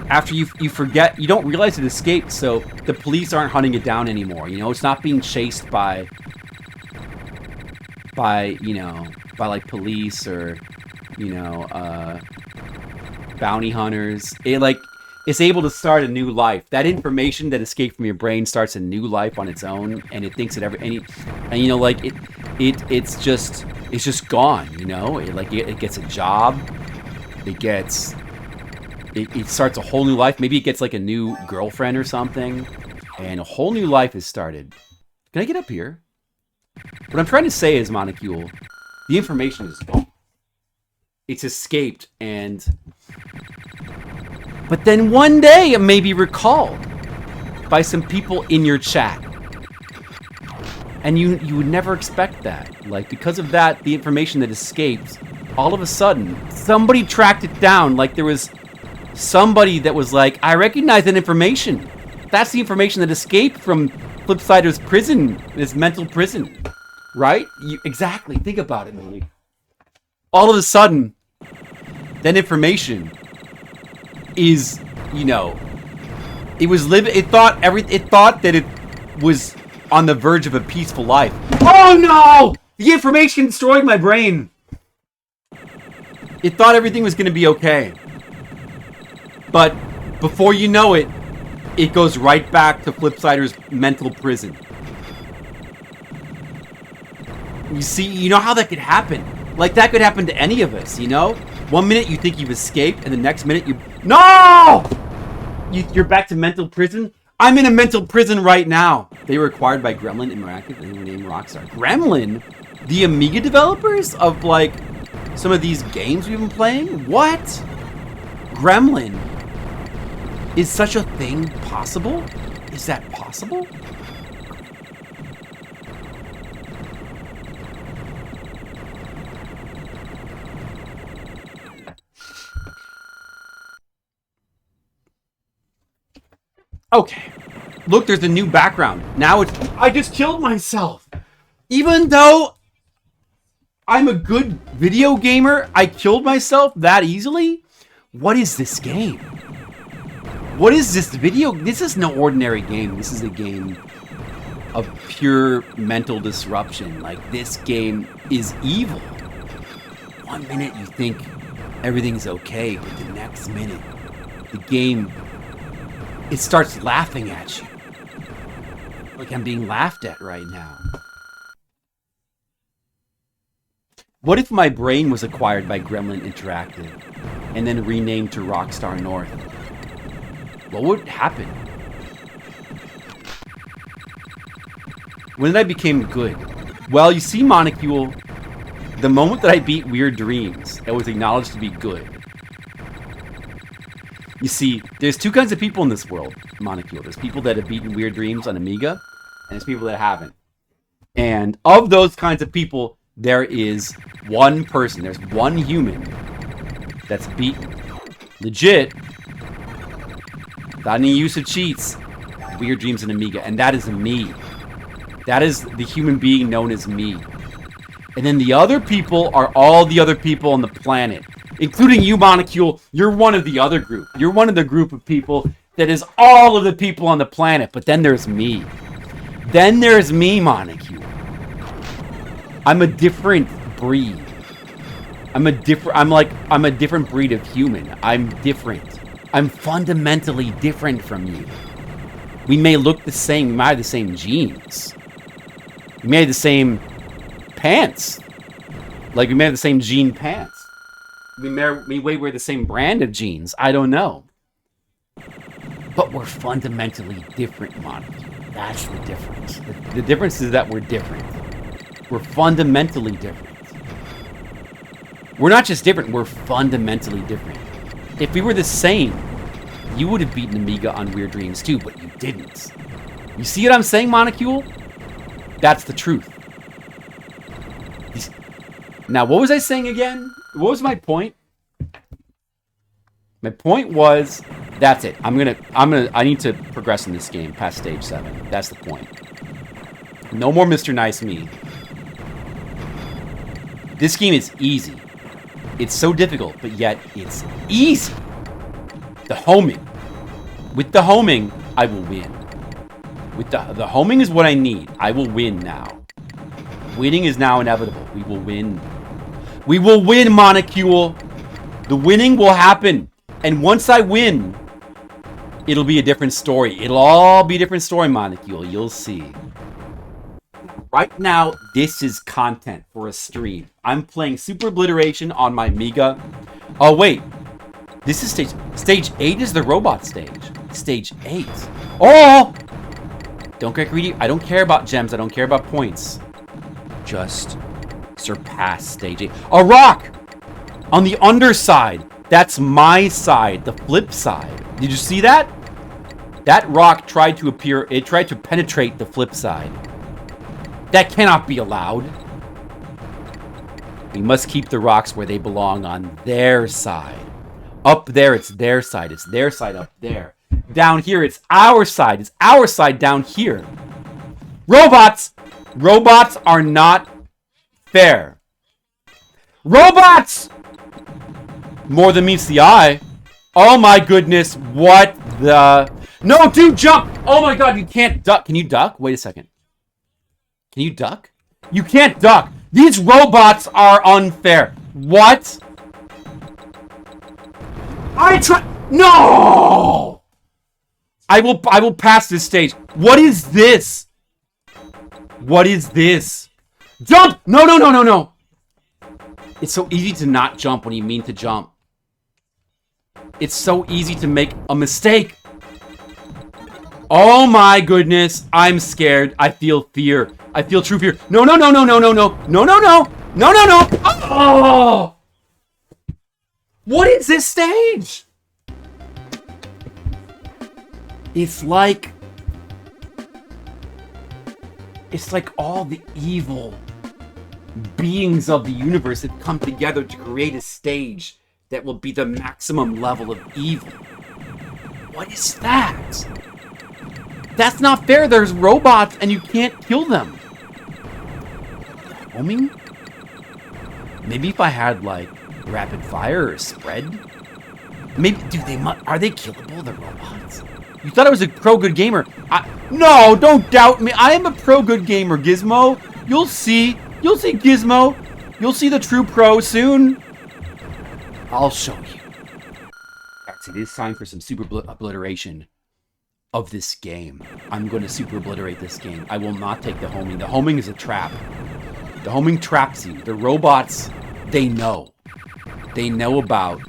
after you forget, you don't realize it escaped, so the police aren't hunting it down anymore, you know? It's not being chased by like, police or, you know, bounty hunters. is able to start a new life. That information that escaped from your brain starts a new life on its own, and it thinks it and you know, like it's just gone. You know, it gets a job, it starts a whole new life. Maybe it gets like a new girlfriend or something, and a whole new life is started. Can I get up here? What I'm trying to say is, Monocule, the information is gone. It's escaped, but then one day it may be recalled by some people in your chat. And you would never expect that. Like, because of that, the information that escaped, all of a sudden, somebody tracked it down. Like, there was somebody that was like, I recognize that information. That's the information that escaped from Flipsider's prison, his mental prison. Right? Exactly. Think about it, Malik. All of a sudden, that information is, you know, it thought that it was on the verge of a peaceful life. Oh no! The information destroyed my brain. It thought everything was going to be okay. But before you know it, it goes right back to Flipsider's mental prison. You see, you know how that could happen? Like, that could happen to any of us, you know? One minute you think you've escaped, and the next minute No! You're back to mental prison? I'm in a mental prison right now. They were acquired by Gremlin Interactive. They were named Rockstar. Gremlin? The Amiga developers of, like, some of these games we've been playing? What? Gremlin? Is such a thing possible? Is that possible? Okay. Look, there's a new background. Now I just killed myself. Even though I'm a good video gamer, I killed myself that easily? What is this game? What is this video? This is no ordinary game. This is a game of pure mental disruption. Like, this game is evil. One minute you think everything's okay, but the next minute, the game, it starts laughing at you. Like I'm being laughed at right now. What if my brain was acquired by Gremlin Interactive and then renamed to Rockstar North? What would happen? When did I become good? Well, you see, Monocule, the moment that I beat Weird Dreams, I was acknowledged to be good. You see, there's two kinds of people in this world, Monocule. There's people that have beaten Weird Dreams on Amiga, and there's people that haven't. And of those kinds of people, there is one person, there's one human that's beaten, legit, without any use of cheats, Weird Dreams and Amiga, and that is me. That is the human being known as me. And then the other people are all the other people on the planet, including you, Monocule. You're one of the other group. You're one of the group of people that is all of the people on the planet. But then there's me. Then there's me, Monocule. I'm a different breed. I'm a different breed of human. I'm different. I'm fundamentally different from you. We may look the same. We might have the same genes. We may have the same pants. Like, we may have the same jean pants. We may wear the same brand of jeans. I don't know. But we're fundamentally different, Monica. That's the difference. The difference is that we're different. We're fundamentally different. We're not just different, we're fundamentally different. If we were the same, you would have beaten Amiga on Weird Dreams too, but you didn't. You see what I'm saying, Monocule? That's the truth. Now, what was I saying again? What was my point? My point was, that's it. I need to progress in this game past stage 7. That's the point. No more Mr. Nice Me. This game is easy. It's so difficult, but yet it's easy. The homing. With the homing, I will win. With the homing is what I need. I will win now. Winning is now inevitable. We will win. We will win, Monocule. The winning will happen. And once I win, It'll be a different story. It'll all be a different story, Molecule. You'll see. Right now, this is content for a stream. I'm playing Super Obliteration on my Amiga. Oh, wait. This is stage 8 is the robot stage. Stage 8. Oh! Don't get greedy. I don't care about gems. I don't care about points. Just surpass stage 8. A rock! On the underside. That's my side. The flip side. Did you see that? That rock tried to appear. It tried to penetrate the flip side. That cannot be allowed. We must keep the rocks where they belong on their side. Up there, it's their side. It's their side up there. Down here, it's our side. It's our side down here. Robots! Robots are not fair. Robots! More than meets the eye. Oh my goodness, what the... No, dude, jump! Oh my god, you can't duck. Can you duck? Wait a second. Can you duck? You can't duck. These robots are unfair. What? I try... No! I will pass this stage. What is this? What is this? Jump! No, no, no, no, no. It's so easy to not jump when you mean to jump. It's so easy to make a mistake. Oh my goodness. I'm scared. I feel fear. I feel true fear. No, no, no, no, no, no, no. No, no, no. No, no, no. Oh! What is this stage? It's like all the evil beings of the universe have come together to create a stage that will be the maximum level of evil. What is that? That's not fair. There's robots and you can't kill them. Homing? Maybe if I had like rapid fire or spread? Maybe, dude, are they killable, the robots? You thought I was a pro-good gamer. No, don't doubt me. I am a pro-good gamer, Gizmo. You'll see. You'll see, Gizmo. You'll see the true pro soon. I'll show you. Guys, it is time for some super obliteration of this game. I'm going to super obliterate this game. I will not take the homing. The homing is a trap. The homing traps you. The robots, they know. They know about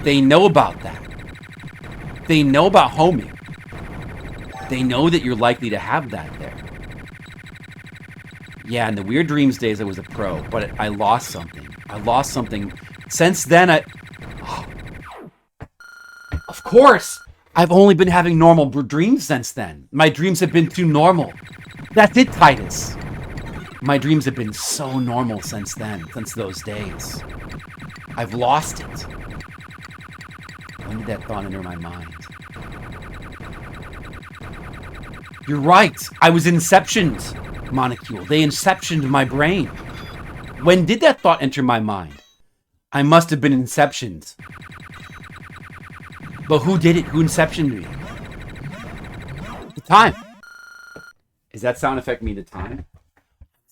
that. They know about homing. They know that you're likely to have that there. Yeah, in the Weird Dreams days, I was a pro, but I lost something. I lost something. Since then, Of course! I've only been having normal dreams since then. My dreams have been too normal. That's it, Titus. My dreams have been so normal since then, since those days. I've lost it. When did that thought enter my mind? You're right. I was inceptioned, Molecule. They inceptioned my brain. When did that thought enter my mind? I must have been inceptioned. But who did it? Who inceptioned me? The time. Is that sound effect mean the time?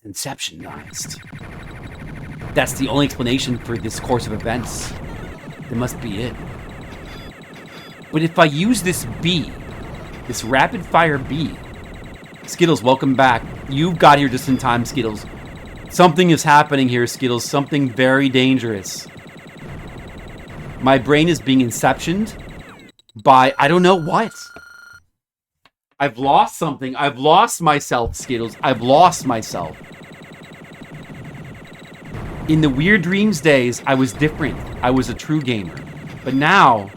Inceptionized. That's the only explanation for this course of events. That must be it. But if I use this B, this rapid fire B, Skittles, welcome back. You got here just in time, Skittles. Something is happening here, Skittles. Something very dangerous. My brain is being inceptioned by I don't know what. I've lost something. I've lost myself, Skittles. I've lost myself. In the Weird Dreams days, I was different. I was a true gamer. But now,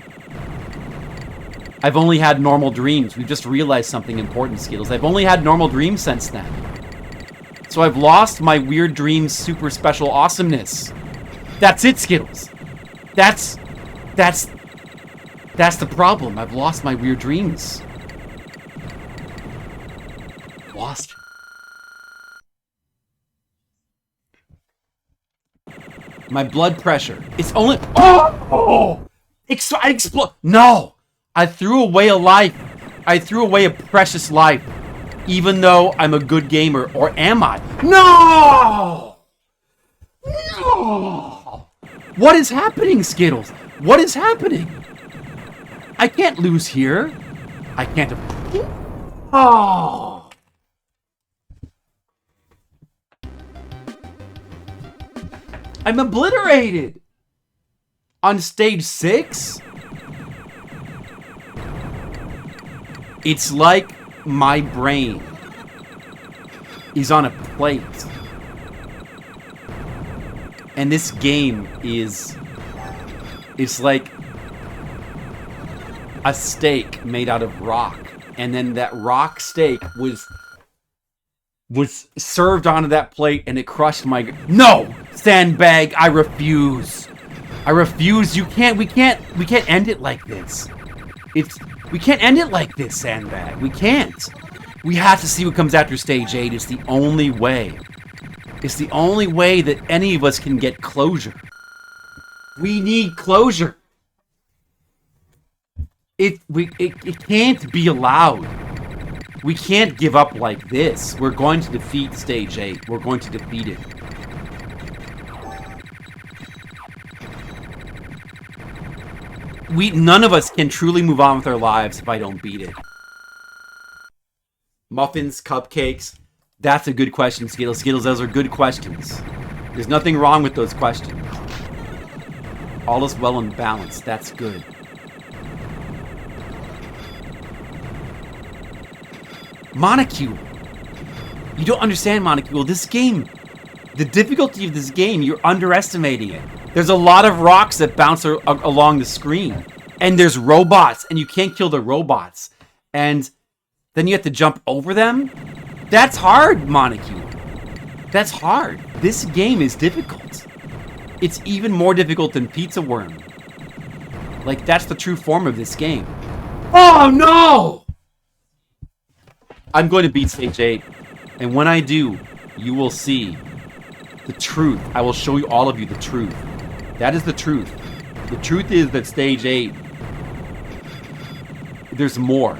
I've only had normal dreams. We've just realized something important, Skittles. I've only had normal dreams since then. So I've lost my Weird Dreams super special awesomeness. That's it, Skittles. That's the problem. I've lost my Weird Dreams. Lost. My blood pressure. It's only... Oh! I explode. No! I threw away a life. I threw away a precious life. Even though I'm a good gamer. Or am I? No! No! What is happening, Skittles? What is happening? I can't lose here. I can't. Oh. I'm obliterated. On stage 6? It's like my brain is on a plate. And this game is... It's like a steak made out of rock. And then that rock steak was served onto that plate and it crushed my... No! Sandbag, I refuse. I refuse. We can't end it like this. We can't end it like this, Sandbag. We can't. We have to see what comes after stage 8. It's the only way. It's the only way that any of us can get closure. We need closure. It can't be allowed. We can't give up like this. We're going to defeat stage 8. We're going to defeat it. None of us can truly move on with our lives if I don't beat it. Muffins, cupcakes. That's a good question, Skittles. Skittles, those are good questions. There's nothing wrong with those questions. All is well and balanced. That's good. Monocule. You don't understand, Monocule. This game, the difficulty of this game, you're underestimating it. There's a lot of rocks that bounce along the screen. And there's robots, and you can't kill the robots. And then you have to jump over them? That's hard, Monocule. That's hard. This game is difficult. It's even more difficult than Pizza Worm. Like, that's the true form of this game. Oh, no! I'm going to beat stage 8. And when I do, you will see the truth. I will show you all of you the truth. That is the truth. The truth is that stage 8, there's more.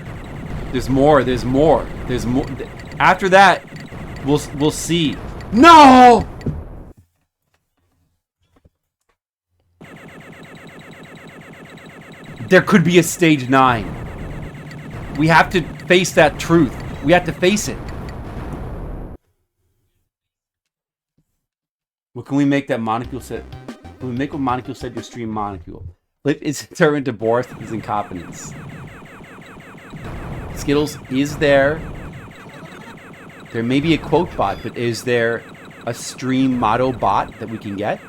There's more. There's more. There's more. After that, we'll see. No! There could be a stage 9. We have to face that truth. We have to face it. What can we make that Monocule said? Can we make what Monocule said to stream Monocule? It's turned into Boris' incompetence. Skittles, is there... There may be a quote bot, but is there a stream motto bot that we can get?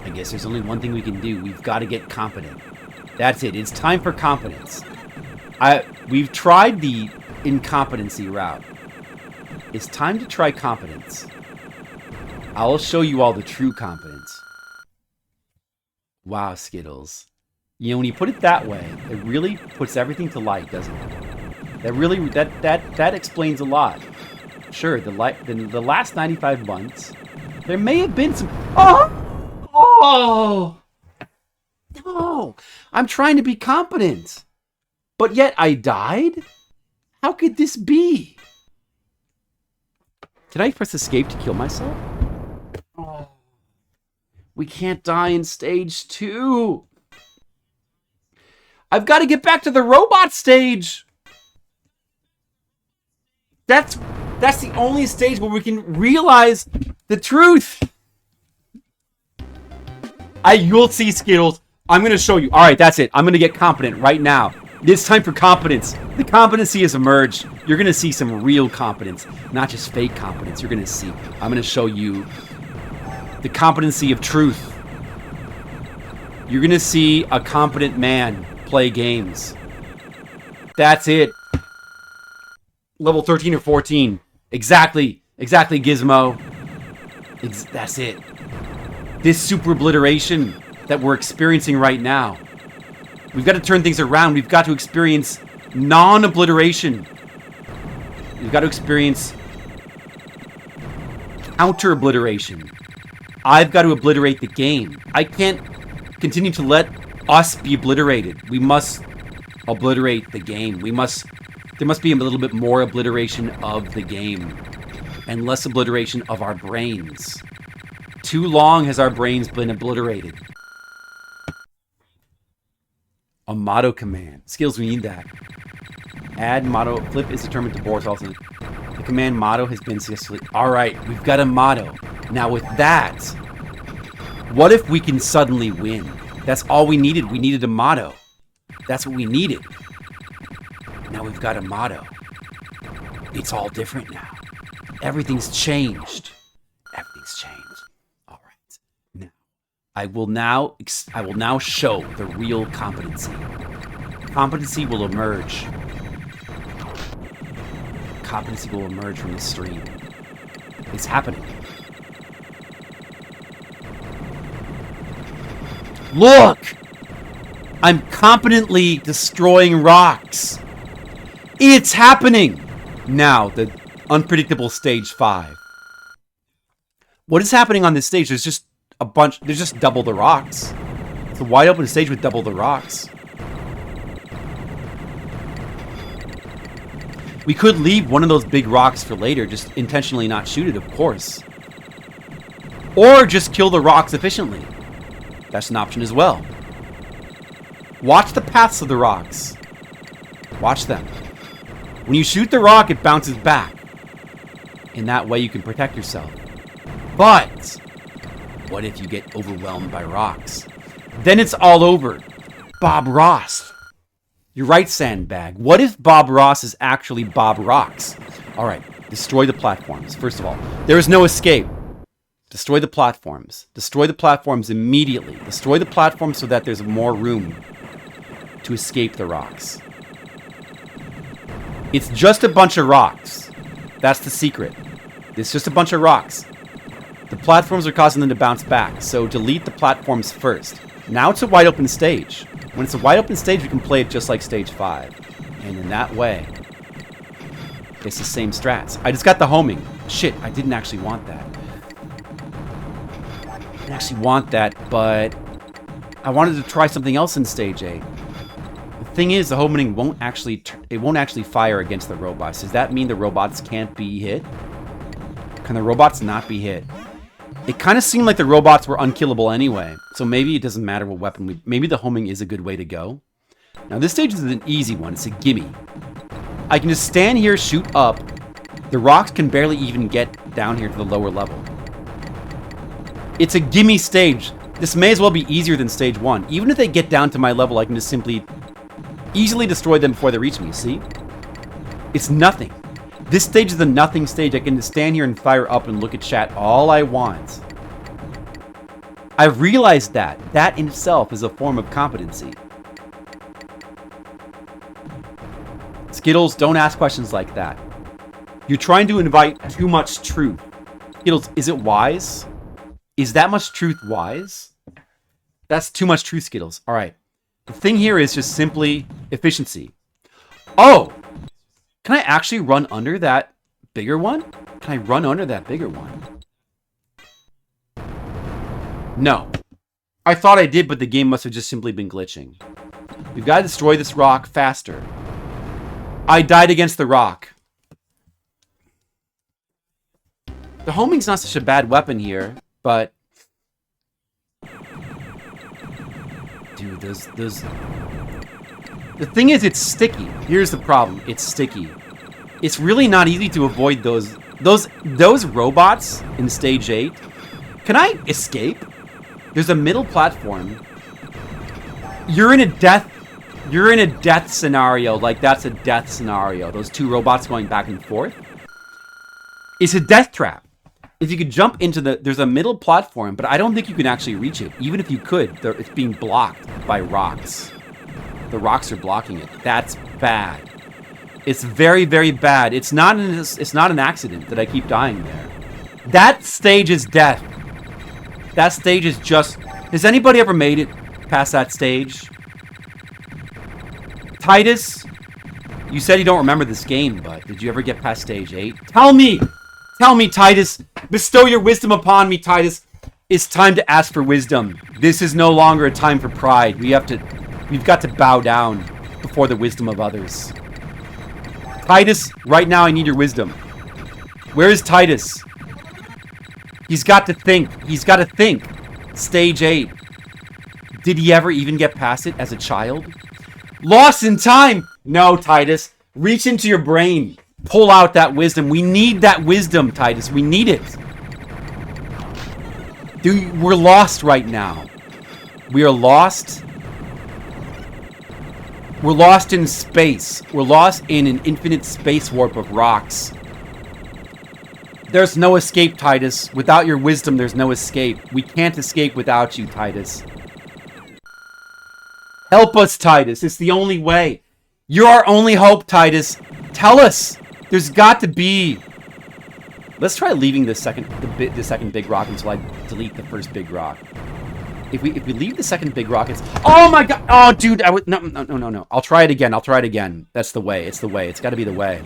I guess there's only one thing we can do. We've got to get competent. That's it. It's time for competence. We've tried the incompetency route. It's time to try competence. I'll show you all the true competence. Wow, Skittles. You know, when you put it that way, it really puts everything to light, doesn't it? That really, that explains a lot. Sure, the last 95 months, there may have been some... Oh! No! I'm trying to be competent. But yet I died? How could this be? Did I press escape to kill myself? Oh. We can't die in stage 2. I've got to get back to the robot stage. That's the only stage where we can realize the truth. You'll see, Skittles. I'm going to show you. All right, that's it. I'm going to get competent right now. It's time for competence. The competency has emerged. You're going to see some real competence, not just fake competence. You're going to see. I'm going to show you the competency of truth. You're going to see a competent man play games. That's it. Level 13 or 14. Exactly, Gizmo. That's it. This super obliteration that we're experiencing right now. We've got to turn things around. We've got to experience non-obliteration. We've got to experience counter-obliteration. I've got to obliterate the game. I can't continue to let us be obliterated. We must obliterate the game. There must be a little bit more obliteration of the game. and less obliteration of our brains. Too long has our brains been obliterated. A motto command. Skills, we need that. Add motto. Flip is determined to Boris also. The command motto has been successfully. Alright, we've got a motto. Now with that, what if we can suddenly win? That's all we needed. We needed a motto. That's what we needed. Now we've got a motto. It's all different now. Everything's changed. Everything's changed. All right. Now, I will now show the real competency. Competency will emerge. Competency will emerge from the stream. It's happening. Look! I'm competently destroying rocks. It's happening! Now, the unpredictable stage 5. What is happening on this stage? There's just double the rocks. It's a wide open stage with double the rocks. We could leave one of those big rocks for later, just intentionally not shoot it, of course. Or just kill the rocks efficiently. That's an option as well. Watch the paths of the rocks. Watch them. When you shoot the rock, it bounces back. In that way, you can protect yourself. But what if you get overwhelmed by rocks? Then it's all over. Bob Ross. You're right, Sandbag. What if Bob Ross is actually Bob Rocks? All right, destroy the platforms. First of all, there is no escape. Destroy the platforms. Destroy the platforms immediately. Destroy the platforms so that there's more room to escape the rocks. It's just a bunch of rocks. That's the secret. It's just a bunch of rocks. The platforms are causing them to bounce back, so delete the platforms first. Now it's a wide open stage. When it's a wide open stage, we can play it just like stage 5. And in that way, it's the same strats. I just got the homing. Shit, I didn't actually want that. I didn't actually want that, but I wanted to try something else in stage 8. The thing is, the homing won't actually fire against the robots. Does that mean the robots can't be hit? Can the robots not be hit? It kind of seemed like the robots were unkillable anyway, so maybe it doesn't matter what weapon maybe the homing is a good way to go. Now this stage is an easy one, it's a gimme. I can just stand here, shoot up. The rocks can barely even get down here to the lower level. It's a gimme stage. This may as well be easier than stage 1. Even if they get down to my level, I can just simply easily destroy them before they reach me, see? It's nothing. This stage is a nothing stage. I can just stand here and fire up and look at chat all I want. I've realized that. That in itself is a form of competency. Skittles, don't ask questions like that. You're trying to invite too much truth. Skittles, is it wise? Is that much truth wise? That's too much truth, Skittles. All right. The thing here is just simply efficiency. Oh! Can I actually run under that bigger one? Can I run under that bigger one? No. I thought I did, but the game must have just simply been glitching. We've got to destroy this rock faster. I died against the rock. The homing's not such a bad weapon here, but... Dude, those... The thing is, it's sticky. Here's the problem. It's sticky. It's really not easy to avoid those robots in stage 8. Can I escape? There's a middle platform. You're in a death scenario. Like, that's a death scenario. Those two robots going back and forth. It's a death trap. If you could jump into there's a middle platform, but I don't think you can actually reach it. Even if you could, it's being blocked by rocks. The rocks are blocking it. That's bad. It's very, very bad. It's not an accident that I keep dying there. That stage is death. That stage is just... Has anybody ever made it past that stage? Titus, you said you don't remember this game, but did you ever get past stage 8? Tell me! Tell me, Titus! Bestow your wisdom upon me, Titus! It's time to ask for wisdom. This is no longer a time for pride. We've got to bow down before the wisdom of others. Titus, right now I need your wisdom. Where is Titus? He's got to think. He's got to think. Stage 8. Did he ever even get past it as a child? Lost in time! No, Titus. Reach into your brain. Pull out that wisdom. We need that wisdom, Titus. We need it. Dude, we're lost right now. We are lost. We're lost in space. We're lost in an infinite space warp of rocks. There's no escape, Titus. Without your wisdom, there's no escape. We can't escape without you, Titus. Help us, Titus. It's the only way. You're our only hope, Titus. Tell us. There's got to be. Let's try leaving the second big rock until I delete the first big rock. If we leave the second big rock, it's... Oh my god! Oh, dude, no. I'll try it again. That's the way. It's the way. It's got to be the way.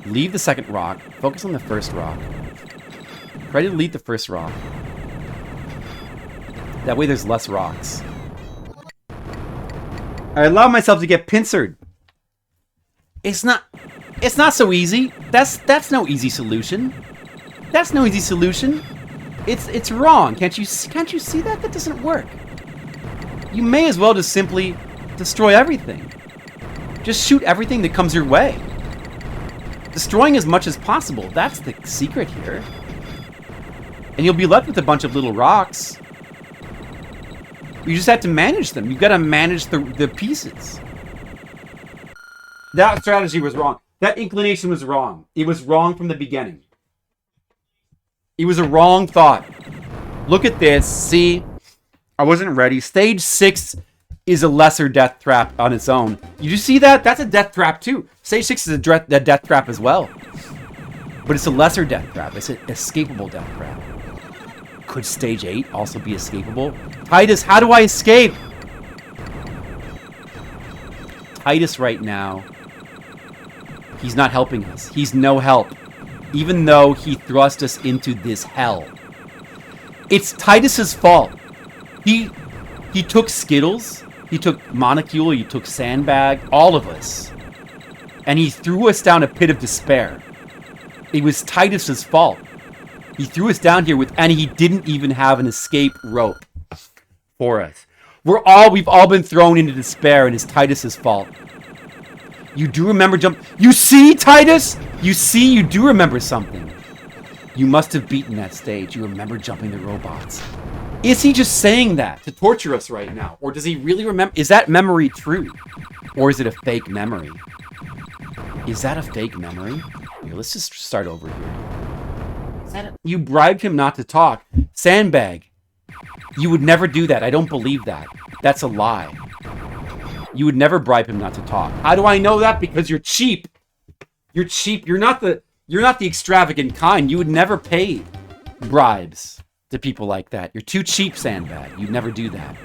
Leave the second rock. Focus on the first rock. Try to delete the first rock. That way there's less rocks. I allow myself to get pincered. It's not so easy. That's no easy solution. That's no easy solution. It's wrong. Can't you see that? That doesn't work. You may as well just simply destroy everything. Just shoot everything that comes your way. Destroying as much as possible. That's the secret here. And you'll be left with a bunch of little rocks. You just have to manage them. You've got to manage the pieces. That strategy was wrong. That inclination was wrong. It was wrong from the beginning. It was a wrong thought. Look at this. See? I wasn't ready. Stage 6 is a lesser death trap on its own. You see that? That's a death trap too. Stage 6 is a death trap as well. But it's a lesser death trap. It's an escapable death trap. Could stage 8 also be escapable? Titus, how do I escape? Titus right now, he's not helping us. He's no help. Even though he thrust us into this hell. It's Titus's fault. He took Skittles, he took Molecule, he took Sandbag, all of us. And he threw us down a pit of despair. It was Titus's fault. He threw us down here and he didn't even have an escape rope for us. We've all been thrown into despair, and it's Titus's fault. You do remember You see, Titus? You see, you do remember something. You must have beaten that stage. You remember jumping the robots. Is he just saying that to torture us right now? Or does he really remember? Is that memory true? Or is it a fake memory? Is that a fake memory? Here, let's just start over here. You bribed him not to talk. Sandbag. You would never do that. I don't believe that. That's a lie. You would never bribe him not to talk. How do I know that? Because you're cheap. You're cheap. You're not the extravagant kind. You would never pay bribes to people like that. You're too cheap, Sandbag. You'd never do that.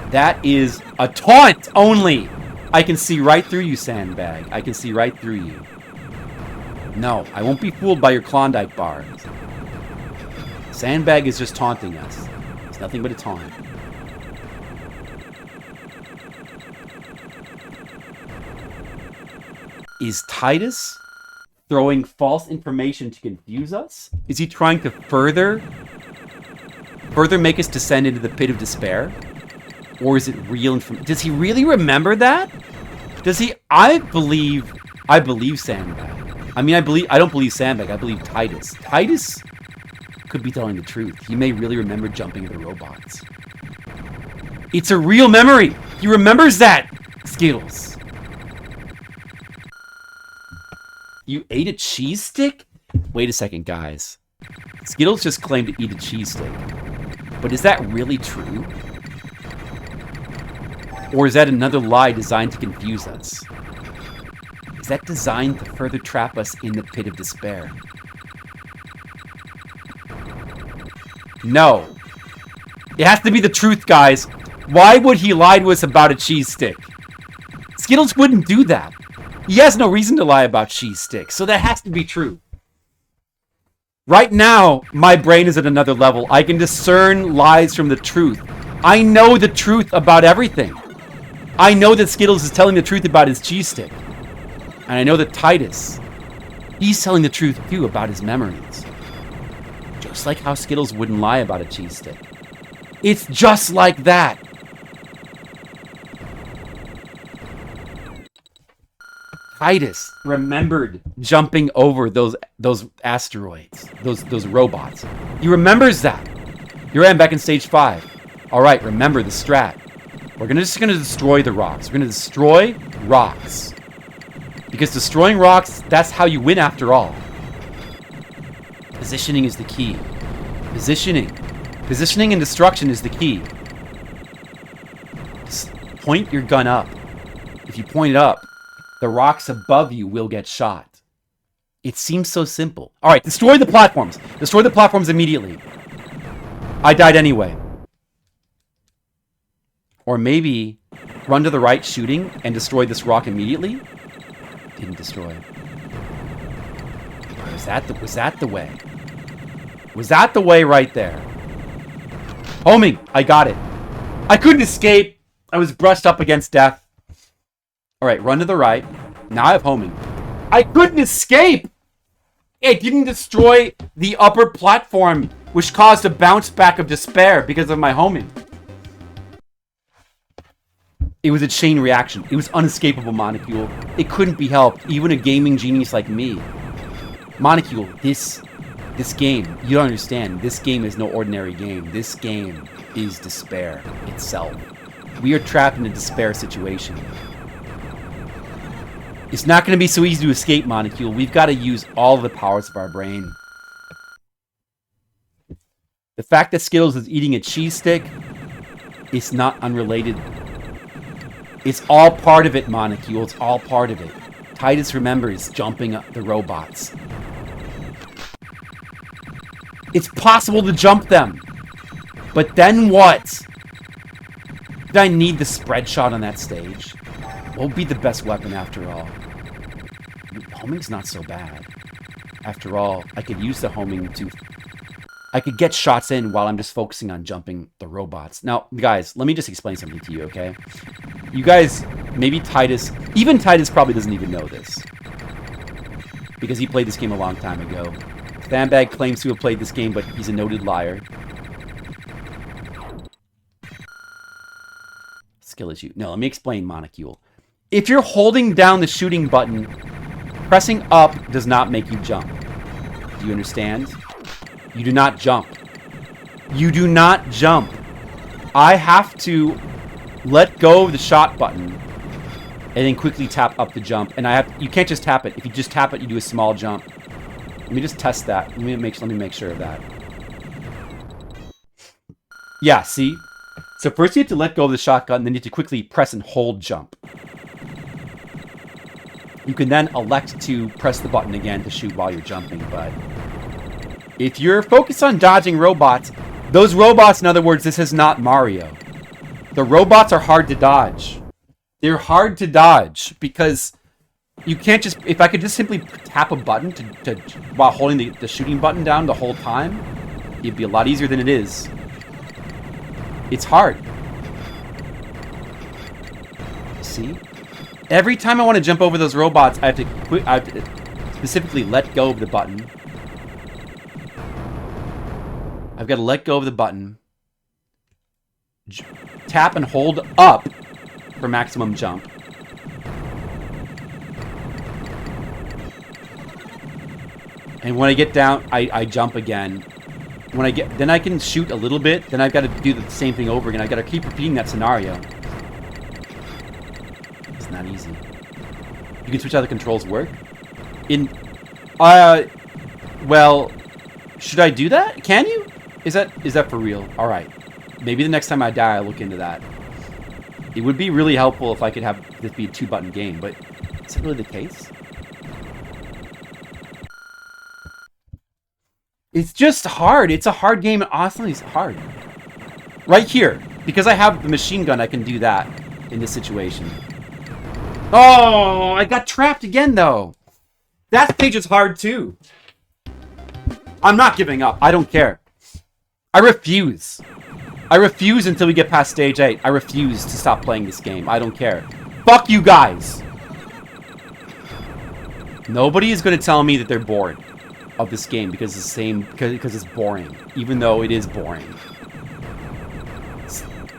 That is a taunt only. I can see right through you, Sandbag. I can see right through you. No, I won't be fooled by your Klondike bars. Sandbag is just taunting us. It's nothing but a taunt. Is Titus throwing false information to confuse us? Is he trying to further make us descend into the pit of despair? Or is it real information? Does he really remember that? Does he? I believe Sandbag. I don't believe Sandbag. I believe Titus. Titus could be telling the truth. He may really remember jumping into the robots. It's a real memory. He remembers that. Skittles. You ate a cheese stick? Wait a second, guys. Skittles just claimed to eat a cheese stick. But is that really true? Or is that another lie designed to confuse us? Is that designed to further trap us in the pit of despair? No. It has to be the truth, guys. Why would he lie to us about a cheese stick? Skittles wouldn't do that. He has no reason to lie about cheese sticks, so that has to be true. Right now, my brain is at another level. I can discern lies from the truth. I know the truth about everything. I know that Skittles is telling the truth about his cheese stick. And I know that Titus He's telling the truth, too, about his memories. Just like how Skittles wouldn't lie about a cheese stick. It's just like that. Titus remembered jumping over those asteroids, those robots. He remembers that. Here I am back in stage 5. All right, remember the strat. We're just gonna destroy the rocks. We're gonna destroy rocks. Because destroying rocks, that's how you win after all. Positioning is the key. Positioning. Positioning and destruction is the key. Just point your gun up. If you point it up, the rocks above you will get shot. It seems so simple. All right, destroy the platforms. Destroy the platforms immediately. I died anyway. Or maybe run to the right shooting and destroy this rock immediately. Didn't destroy. Was that the way? Was that the way right there? Homing! I got it. I couldn't escape. I was brushed up against death. Alright, run to the right. Now I have homing. I couldn't escape! It didn't destroy the upper platform, which caused a bounce back of despair because of my homing. It was a chain reaction. It was unescapable, Monocule. It couldn't be helped, even a gaming genius like me. Monocule, this game, you don't understand. This game is no ordinary game. This game is despair itself. We are trapped in a despair situation. It's not going to be so easy to escape, Monocule. We've got to use all of the powers of our brain. The fact that Skittles is eating a cheese stick is not unrelated. It's all part of it, Monocule. It's all part of it. Titus remembers jumping up the robots. It's possible to jump them. But then what? Did I need the spread shot on that stage? What would be the best weapon after all? Homing's not so bad. After all, I could use the homing to... I could get shots in while I'm just focusing on jumping the robots. Now, guys, let me just explain something to you, okay? You guys, maybe Titus... Even Titus probably doesn't even know this. Because he played this game a long time ago. Fanbag claims to have played this game, but he's a noted liar. Skill issue. No, let me explain, Monocule. If you're holding down the shooting button, pressing up does not make you jump. Do you understand? You do not jump. You do not jump. I have to let go of the shot button and then quickly tap up the jump. And you can't just tap it. If you just tap it, you do a small jump. Let me just test that. Let me make sure of that. Yeah, see? So first you have to let go of the shotgun, and then you have to quickly press and hold jump. You can then elect to press the button again to shoot while you're jumping, but if you're focused on dodging robots, those robots, in other words, this is not Mario. The robots are hard to dodge. They're hard to dodge because you can't just... If I could just simply tap a button while holding the shooting button down the whole time, it'd be a lot easier than it is. It's hard. See? Every time I want to jump over those robots, I have to specifically let go of the button. I've got to let go of the button. Tap and hold up for maximum jump. And when I get down, I jump again. Then I can shoot a little bit. Then I've got to do the same thing over again. I've got to keep repeating that scenario. It's not easy. You can switch how the controls work. Well, should I do that? Can you? Is that for real? All right. Maybe the next time I die, I'll look into that. It would be really helpful if I could have this be a 2-button game, but is it really the case? It's just hard. It's a hard game, and honestly, it's hard. Right here. Because I have the machine gun, I can do that in this situation. Oh, I got trapped again, though. That stage is hard, too. I'm not giving up. I don't care. I refuse. I refuse until we get past stage 8. I refuse to stop playing this game. I don't care. Fuck you guys. Nobody is going to tell me that they're bored of this game because because it's boring, even though it is boring.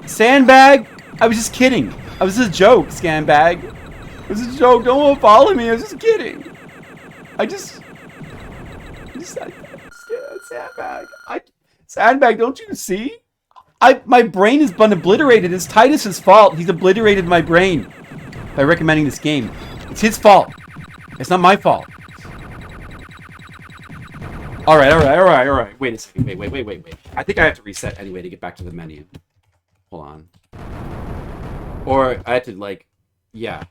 Sandbag? I was just kidding. I was just a joke, Sandbag. It was a joke. Don't follow me. I was just kidding. Sandbag. Sandbag, don't you see? My brain has been obliterated. It's Titus's fault. He's obliterated my brain by recommending this game. It's his fault. It's not my fault. All right. Wait a second. Wait. I think I have to reset anyway to get back to the menu. Hold on. Or I have to, like, yeah.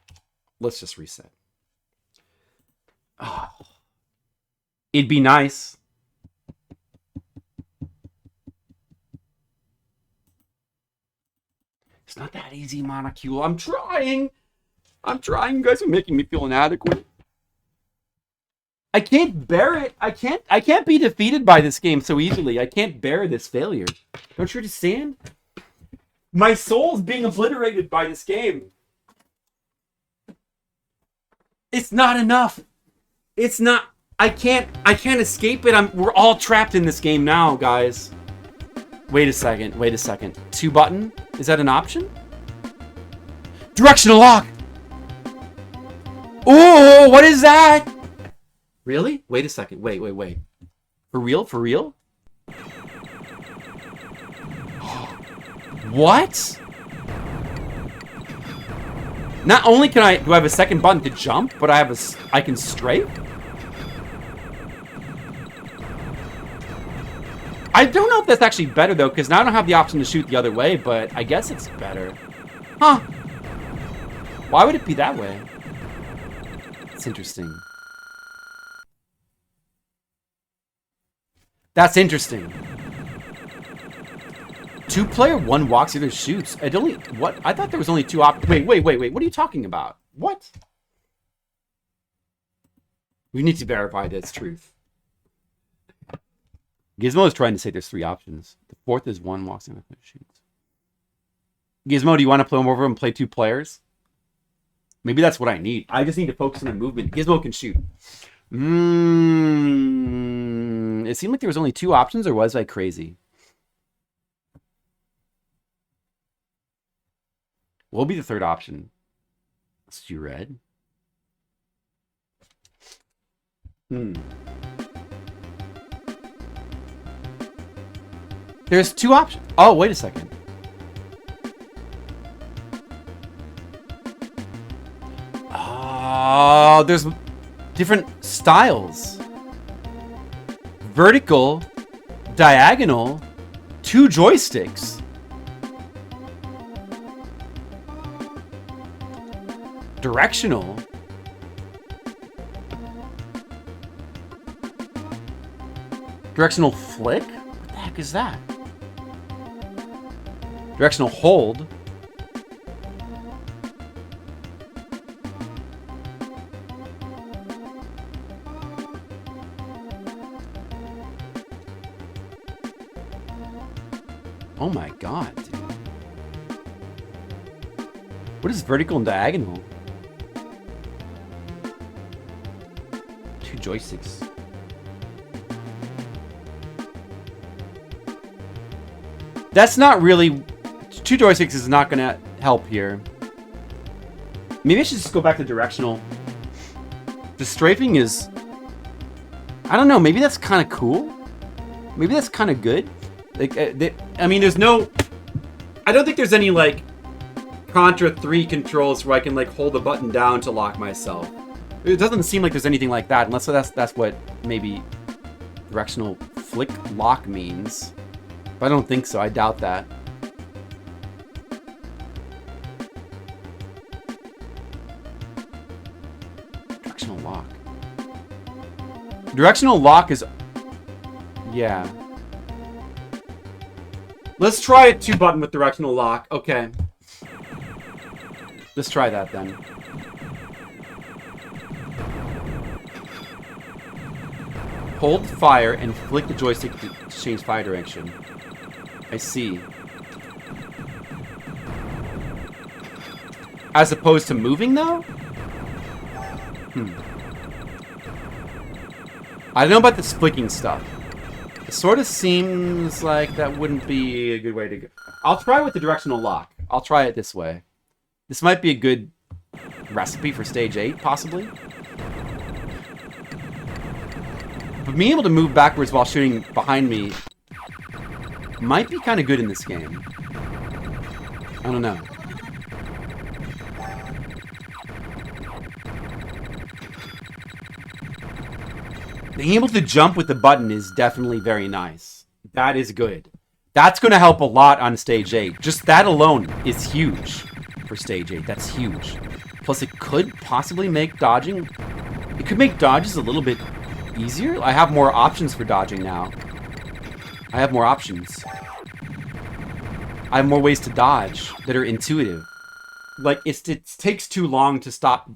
Let's just reset. Oh. It'd be nice. It's not that easy, Monocule. I'm trying. You guys are making me feel inadequate. I can't bear it. I can't be defeated by this game so easily. I can't bear this failure. Don't you understand? My soul's being obliterated by this game. It's not enough. It's not. I can't escape it. We're all trapped in this game now, guys. Wait a second. 2 button? Is that an option? Directional lock! Ooh, what is that? Really? Wait a second. Wait. For real? What? Not only do I have a second button to jump, but I can strafe? I don't know if that's actually better, though, because now I don't have the option to shoot the other way, but I guess it's better. Huh. Why would it be that way? It's interesting. That's interesting. 2-player, 1 walks, either shoots. What? I thought there was only 2 Wait. What are you talking about? What? We need to verify that's truth. Gizmo is trying to say there's 3 options. The 4th is 1 walks in and shoots. Gizmo, do you want to play them over and play 2 players? Maybe that's what I need. I just need to focus on the movement. Gizmo can shoot. It seemed like there was only 2 options, or was I crazy? What will be the 3rd option? Let's do red. There's 2 options. Oh, wait a second. Oh, there's different styles. Vertical, diagonal, 2 joysticks. Directional. Directional flick? What the heck is that? Directional hold. Oh my god, dude. What is vertical and diagonal? 2 joysticks. That's not really... 2 joysticks is not going to help here. Maybe I should just go back to directional. The strafing is... I don't know, maybe that's kind of cool. Maybe that's kind of good. Like, I mean, there's no... I don't think there's any, like, Contra 3 controls where I can, like, hold the button down to lock myself. It doesn't seem like there's anything like that, unless that's what maybe directional flick lock means. But I don't think so. I doubt that. Directional lock. Directional lock is... Yeah. Let's try a 2-button with directional lock. Okay. Let's try that then. Hold fire and flick the joystick to change fire direction. I see. As opposed to moving, though? I don't know about this flicking stuff. It sort of seems like that wouldn't be a good way to go. I'll try with the directional lock. I'll try it this way. This might be a good recipe for stage 8, possibly. But being able to move backwards while shooting behind me might be kind of good in this game. I don't know. Being able to jump with the button is definitely very nice. That is good. That's going to help a lot on stage 8. Just that alone is huge for stage 8. That's huge. Plus, it could possibly make dodging... It could make dodges a little bit easier. I have more options for dodging now. I have more options. I have more ways to dodge that are intuitive. Like, it takes too long to stop.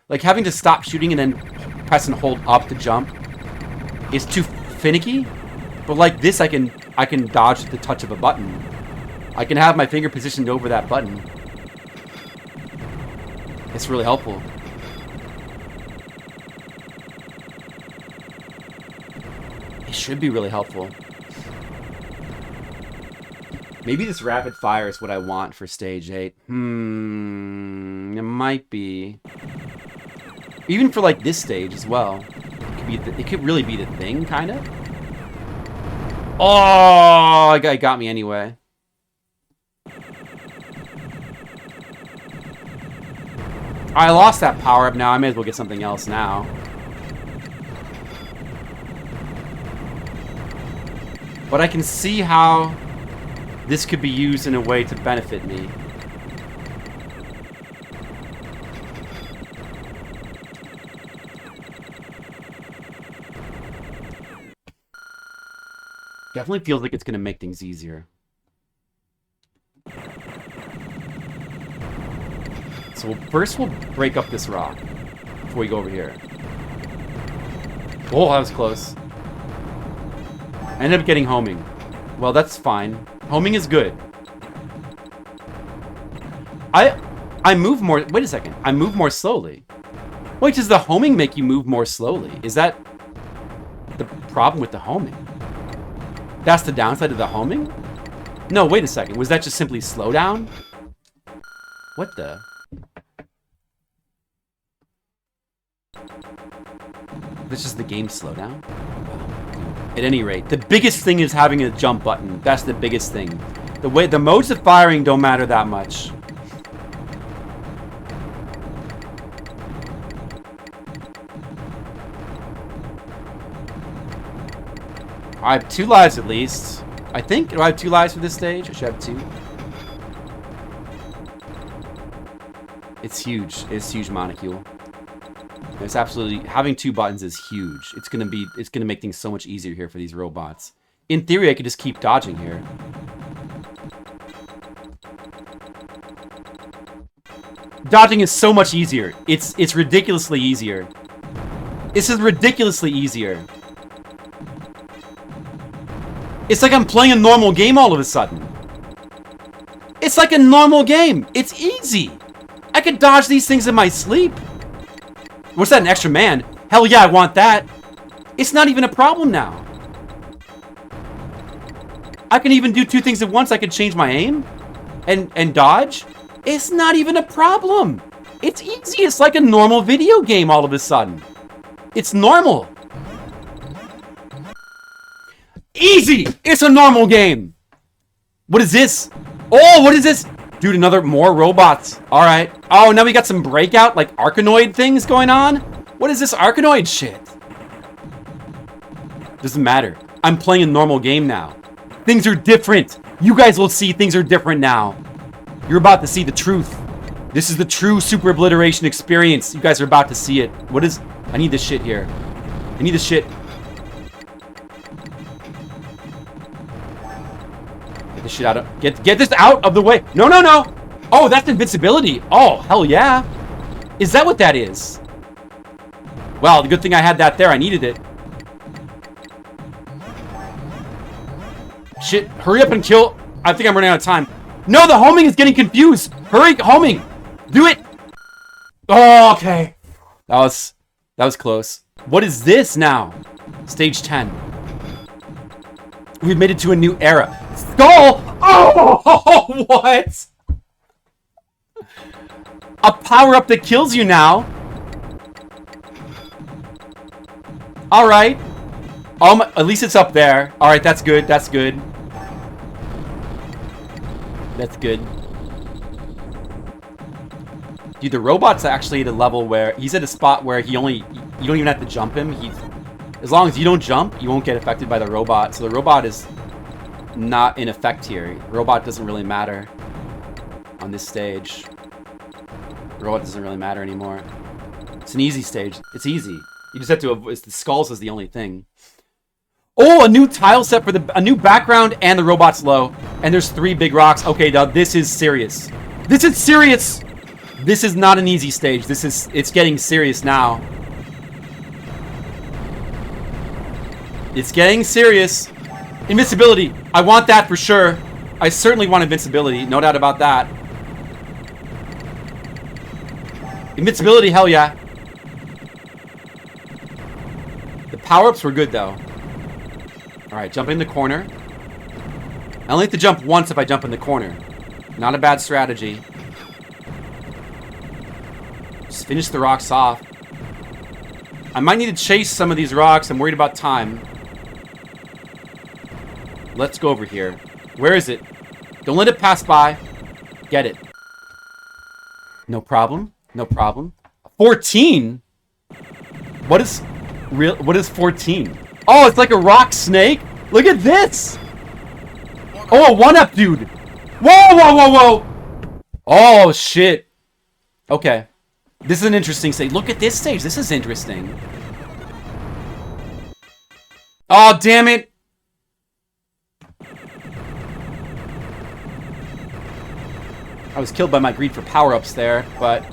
Like, having to stop shooting and then press and hold up to jump is too finicky. But like this, I can dodge at the touch of a button. I can have my finger positioned over that button. It's really helpful. It should be really helpful. Maybe this rapid fire is what I want for stage 8. It might be. Even for like this stage as well. It could really be the thing, kind of. Oh, that guy got me anyway. I lost that power up now. I may as well get something else now. But I can see how this could be used in a way to benefit me. Definitely feels like it's going to make things easier. So first we'll break up this rock before we go over here. Oh, that was close. I ended up getting homing. Well, that's fine. Homing is good. I move more... Wait a second. I move more slowly. Wait, does the homing make you move more slowly? Is that the problem with the homing? That's the downside of the homing? No, wait a second. Was that just simply slowdown? What the? This is the game slowdown? At any rate, the biggest thing is having a jump button. That's the biggest thing. The modes of firing don't matter that much. I have 2 lives at least. I think. Do I have 2 lives for this stage? I should have 2. It's huge. It's huge, Monocule. It's absolutely... Having 2 buttons is huge. It's gonna make things so much easier here for these robots. In theory, I could just keep dodging here. Dodging is so much easier. It's ridiculously easier. This is ridiculously easier. It's like I'm playing a normal game all of a sudden. It's like a normal game. It's easy. I can dodge these things in my sleep. What's that, an extra man? Hell yeah, I want that. It's not even a problem now. I can even do 2 things at once. I can change my aim and dodge. It's not even a problem. It's easy. It's like a normal video game all of a sudden. It's normal. Easy! It's a normal game! What is this? Oh, what is this? Dude, more robots. Alright. Oh, now we got some breakout, like, Arkanoid things going on? What is this Arkanoid shit? Doesn't matter. I'm playing a normal game now. Things are different. You guys will see things are different now. You're about to see the truth. This is the true Super Obliteration experience. You guys are about to see it. What is... I need this shit here. I need this shit. This shit out of... Get this out of the way. No, no, no. Oh, that's invincibility. Oh, hell yeah. Is that what that is? Well, the good thing I had that there. I needed it. Shit. Hurry up and kill. I think I'm running out of time. No, the homing is getting confused. Hurry, homing. Do it. Oh, okay. That was close. What is this now? Stage 10. We've made it to a new era. Skull! Oh, what? A power-up that kills you now. Alright. At least it's up there. Alright, that's good. That's good. That's good. Dude, the robot's actually at a level where he's at a spot where you don't even have to jump him. As long as you don't jump, you won't get affected by the robot. So the robot is not in effect here. The robot doesn't really matter on this stage. The robot doesn't really matter anymore. It's an easy stage. It's easy. You just have to avoid the skulls is the only thing. Oh, a new tile set for a new background, and the robot's low. And there's 3 big rocks. Okay, now this is serious. This is serious. This is not an easy stage. It's getting serious now. It's getting serious. Invincibility. I want that for sure. I certainly want invincibility. No doubt about that. Invincibility, hell yeah. The power-ups were good, though. Alright, jump in the corner. I only have to jump once if I jump in the corner. Not a bad strategy. Just finish the rocks off. I might need to chase some of these rocks. I'm worried about time. Let's go over here. Where is it? Don't let it pass by. Get it. No problem. No problem. 14? What is 14? Oh, it's like a rock snake? Look at this! Oh, a 1-up dude! Whoa, whoa, whoa, whoa! Oh, shit. Okay. This is an interesting stage. Look at this stage. This is interesting. Oh, damn it! I was killed by my greed for power-ups there, but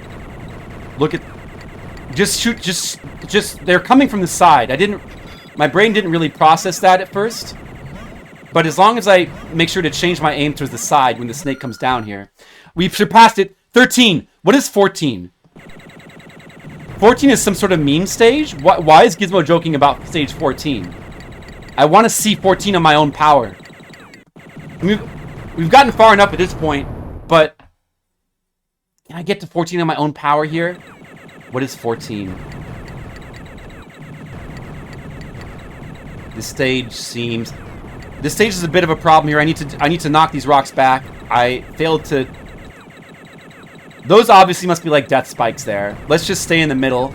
look at... Just shoot, just... They're coming from the side. My brain didn't really process that at first. But as long as I make sure to change my aim towards the side when the snake comes down here. We've surpassed it. 13. What is 14? 14 is some sort of meme stage? Why is Gizmo joking about stage 14? I want to see 14 on my own power. We've gotten far enough at this point, but... Can I get to 14 on my own power here? What is 14? This stage is a bit of a problem here. I need to knock these rocks back. I failed to... Those obviously must be like death spikes there. Let's just stay in the middle.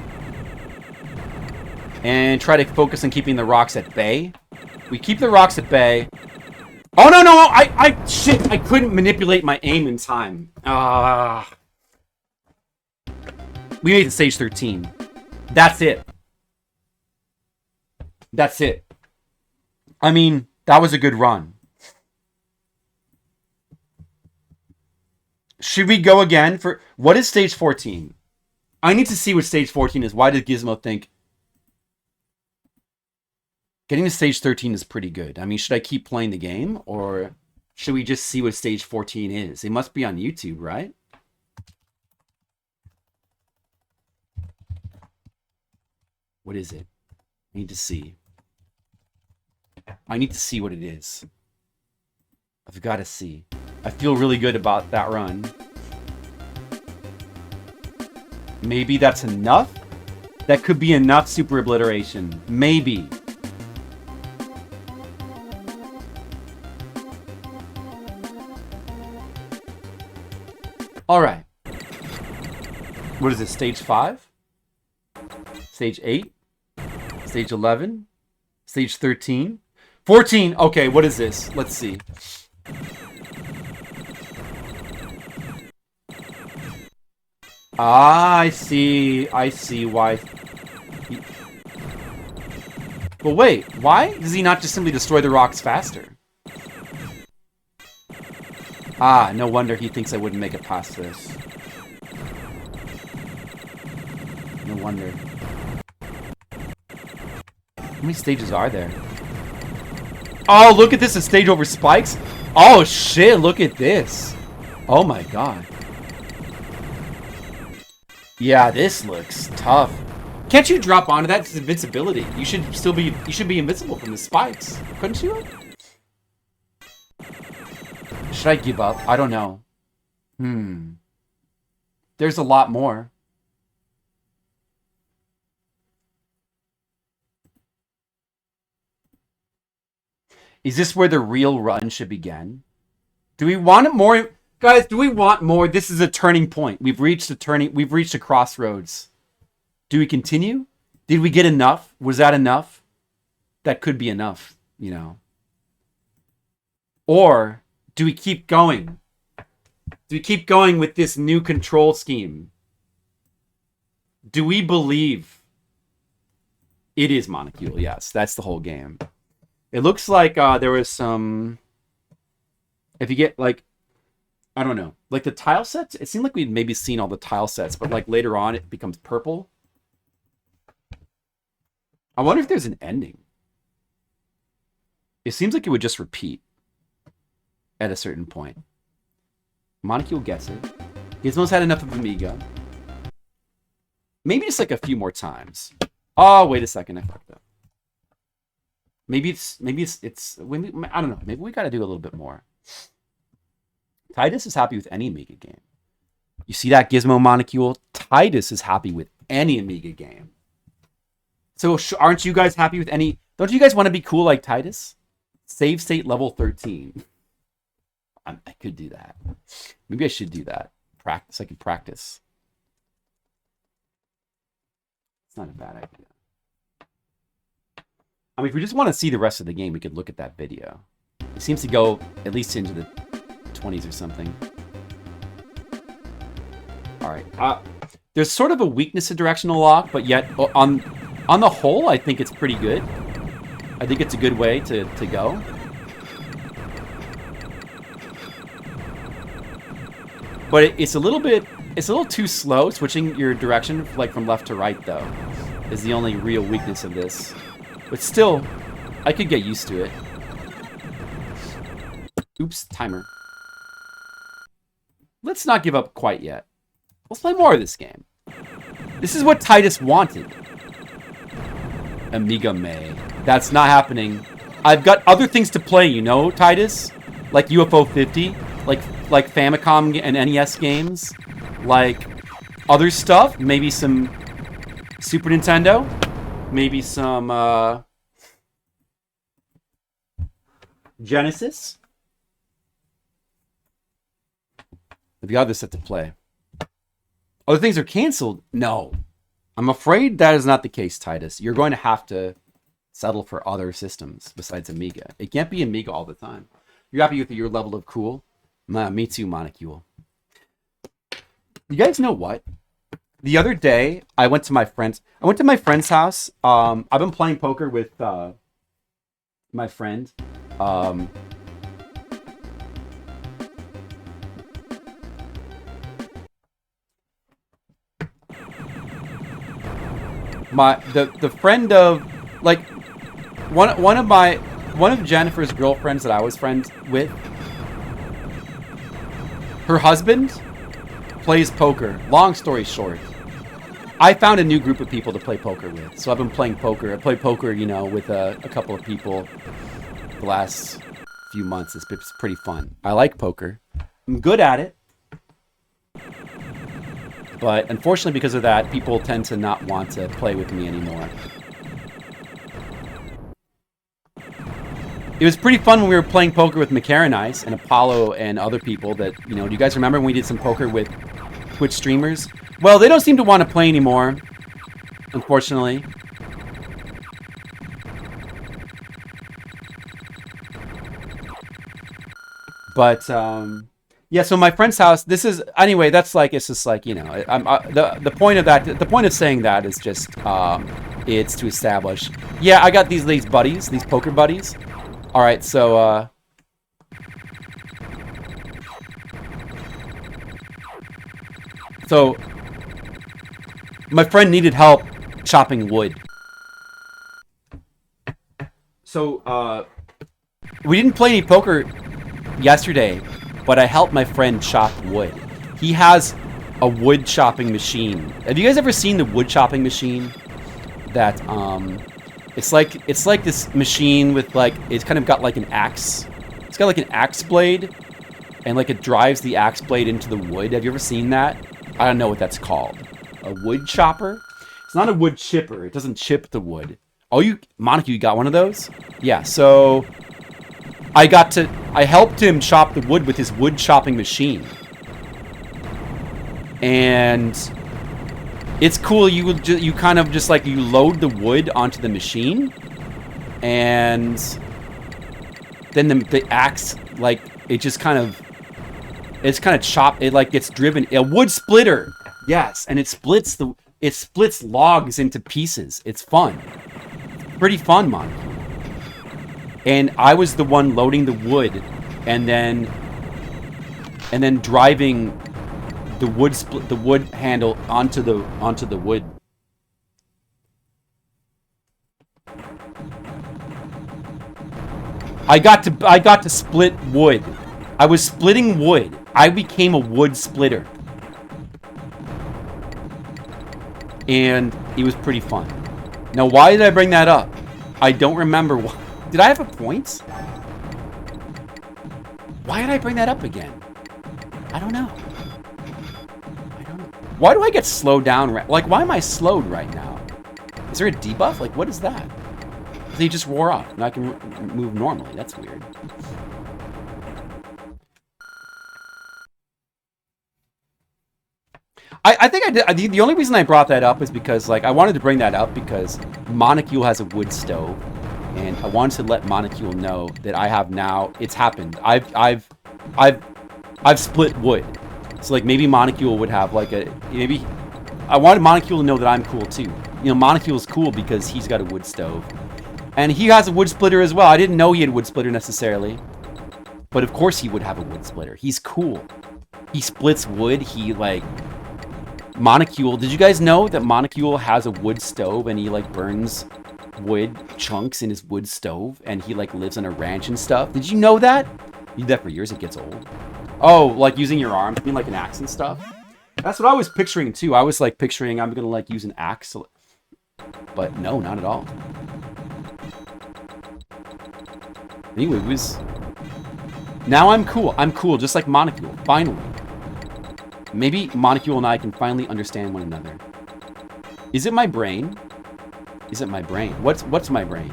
And try to focus on keeping the rocks at bay. We keep the rocks at bay. Oh, no! Shit! I couldn't manipulate my aim in time. We made it to stage 13. That's it. That's it. I mean, that was a good run. Should we go again for... What is stage 14? I need to see what stage 14 is. Why did Gizmo think... Getting to stage 13 is pretty good. I mean, should I keep playing the game? Or should we just see what stage 14 is? It must be on YouTube, right? What is it? I need to see. I need to see what it is. I've got to see. I feel really good about that run. Maybe that's enough? That could be enough Super Obliteration. Maybe. Alright. What is this? Stage 5? Stage 8? Stage 11? Stage 13? 14! Okay, what is this? Let's see. Ah, I see. I see why. But wait, why does he not just simply destroy the rocks faster? Ah, no wonder he thinks I wouldn't make it past this. No wonder. How many stages are there? Oh, look at this, a stage over spikes. Oh shit, look at this. Oh my god. Yeah, this looks tough. Can't you drop onto that? It's invincibility. You should still be. You should be invincible from the spikes, couldn't you? Should I give up? I don't know. There's a lot more. Is this where the real run should begin? Do we want it more? Guys, do we want more? This is a turning point. We've reached a crossroads. Do we continue? Did we get enough? Was that enough? That could be enough, you know. Or do we keep going? Do we keep going with this new control scheme? Do we believe it is Monocule? Yes, that's the whole game. It looks like there was some... If you get, like... I don't know. Like the tile sets, it seemed like we'd maybe seen all the tile sets, but like later on it becomes purple. I wonder if there's an ending. It seems like it would just repeat at a certain point. Monocule gets it. Gizmo's had enough of Amiga. Maybe just like a few more times. Oh, wait a second. I fucked up. Maybe it's I don't know. Maybe we got to do a little bit more. Titus is happy with any Amiga game. You see that Gizmo Monocule? Titus is happy with any Amiga game. So aren't you guys happy with any? Don't you guys want to be cool like Titus? Save state level 13. I could do that. Maybe I should do that. Practice. I could practice. It's not a bad idea. I mean, if we just want to see the rest of the game, we could look at that video. It seems to go at least into the 20s or something. All right. There's sort of a weakness to directional lock, but yet on the whole, I think it's pretty good. I think it's a good way to go. But it's a little too slow switching your direction, like from left to right, though, is the only real weakness of this. But still, I could get used to it. Oops, timer. Let's not give up quite yet. Let's play more of this game. This is what Titus wanted. Amiga May. That's not happening. I've got other things to play, you know, Titus? Like UFO 50, like Famicom and NES games, like other stuff, maybe some Super Nintendo, maybe some Genesis. I've got other stuff to play. Other things are canceled? No. I'm afraid that is not the case, Titus. You're going to have to settle for other systems besides Amiga. It can't be Amiga all the time. You're happy with your level of cool? Me too, Monocule. You guys know what? The other day, I went to my friend's house. I've been playing poker with my friend. The friend of, like, one of Jennifer's girlfriends that I was friends with, her husband plays poker. Long story short, I found a new group of people to play poker with. So I've been playing poker. I play poker, you know, with a couple of people the last few months. It's pretty fun. I like poker. I'm good at it. But unfortunately, because of that, people tend to not want to play with me anymore. It was pretty fun when we were playing poker with McCarran Ice and Apollo and other people that, you know, do you guys remember when we did some poker with Twitch streamers? Well, they don't seem to want to play anymore, unfortunately. But, yeah, so my friend's house, this is, anyway, that's like, it's just like, you know, the point of that, the point of saying that is just, it's to establish, yeah, I got these buddies, these poker buddies. All right, so, my friend needed help chopping wood. So, we didn't play any poker yesterday, but I helped my friend chop wood. He has a wood chopping machine. Have you guys ever seen the wood chopping machine? that it's like this machine with like it's kind of got like an axe. It's got like an axe blade, and like it drives the axe blade into the wood. Have you ever seen that? I don't know what that's called. A wood chopper? It's not a wood chipper. It doesn't chip the wood. Oh, Monica, you got one of those? Yeah. So I helped him chop the wood with his wood chopping machine, and it's cool. You kind of just like you load the wood onto the machine, and then the axe like it's kind of chopped. It like gets driven. A wood splitter, yes, and it splits logs into pieces. It's fun, pretty fun, Monica. And I was the one loading the wood, and then driving the wood handle onto the wood. I got to split wood. I was splitting wood. I became a wood splitter. And it was pretty fun. Now, why did I bring that up? I don't remember why. Did I have a point? Why did I bring that up again? I don't know. Why do I get slowed down? Like, why am I slowed right now? Is there a debuff? Like, what is that? They just wore off, and I can move normally. That's weird. I think I did. The only reason I brought that up is because, like, I wanted to bring that up because Monocule has a wood stove. And I wanted to let Monocule know that I have now. It's happened. I've split wood. So like maybe Monocule would have like maybe. I wanted Monocule to know that I'm cool too. You know, Monocule's cool because he's got a wood stove, and he has a wood splitter as well. I didn't know he had a wood splitter necessarily, but of course he would have a wood splitter. He's cool. He splits wood. He like Monocule. Did you guys know that Monocule has a wood stove and he like burns wood chunks in his wood stove, and he like lives on a ranch and stuff? Did you know that? You do that for years, it gets old. Oh, like using your arms, I mean like an axe and stuff? That's what I was picturing too. I was like picturing I'm gonna like use an axe, but no, not at all. Anyway, it was... Now I'm cool. I'm cool, just like Monocule, finally. Maybe Monocule and I can finally understand one another. Is it my brain? Is it my brain? What's my brain?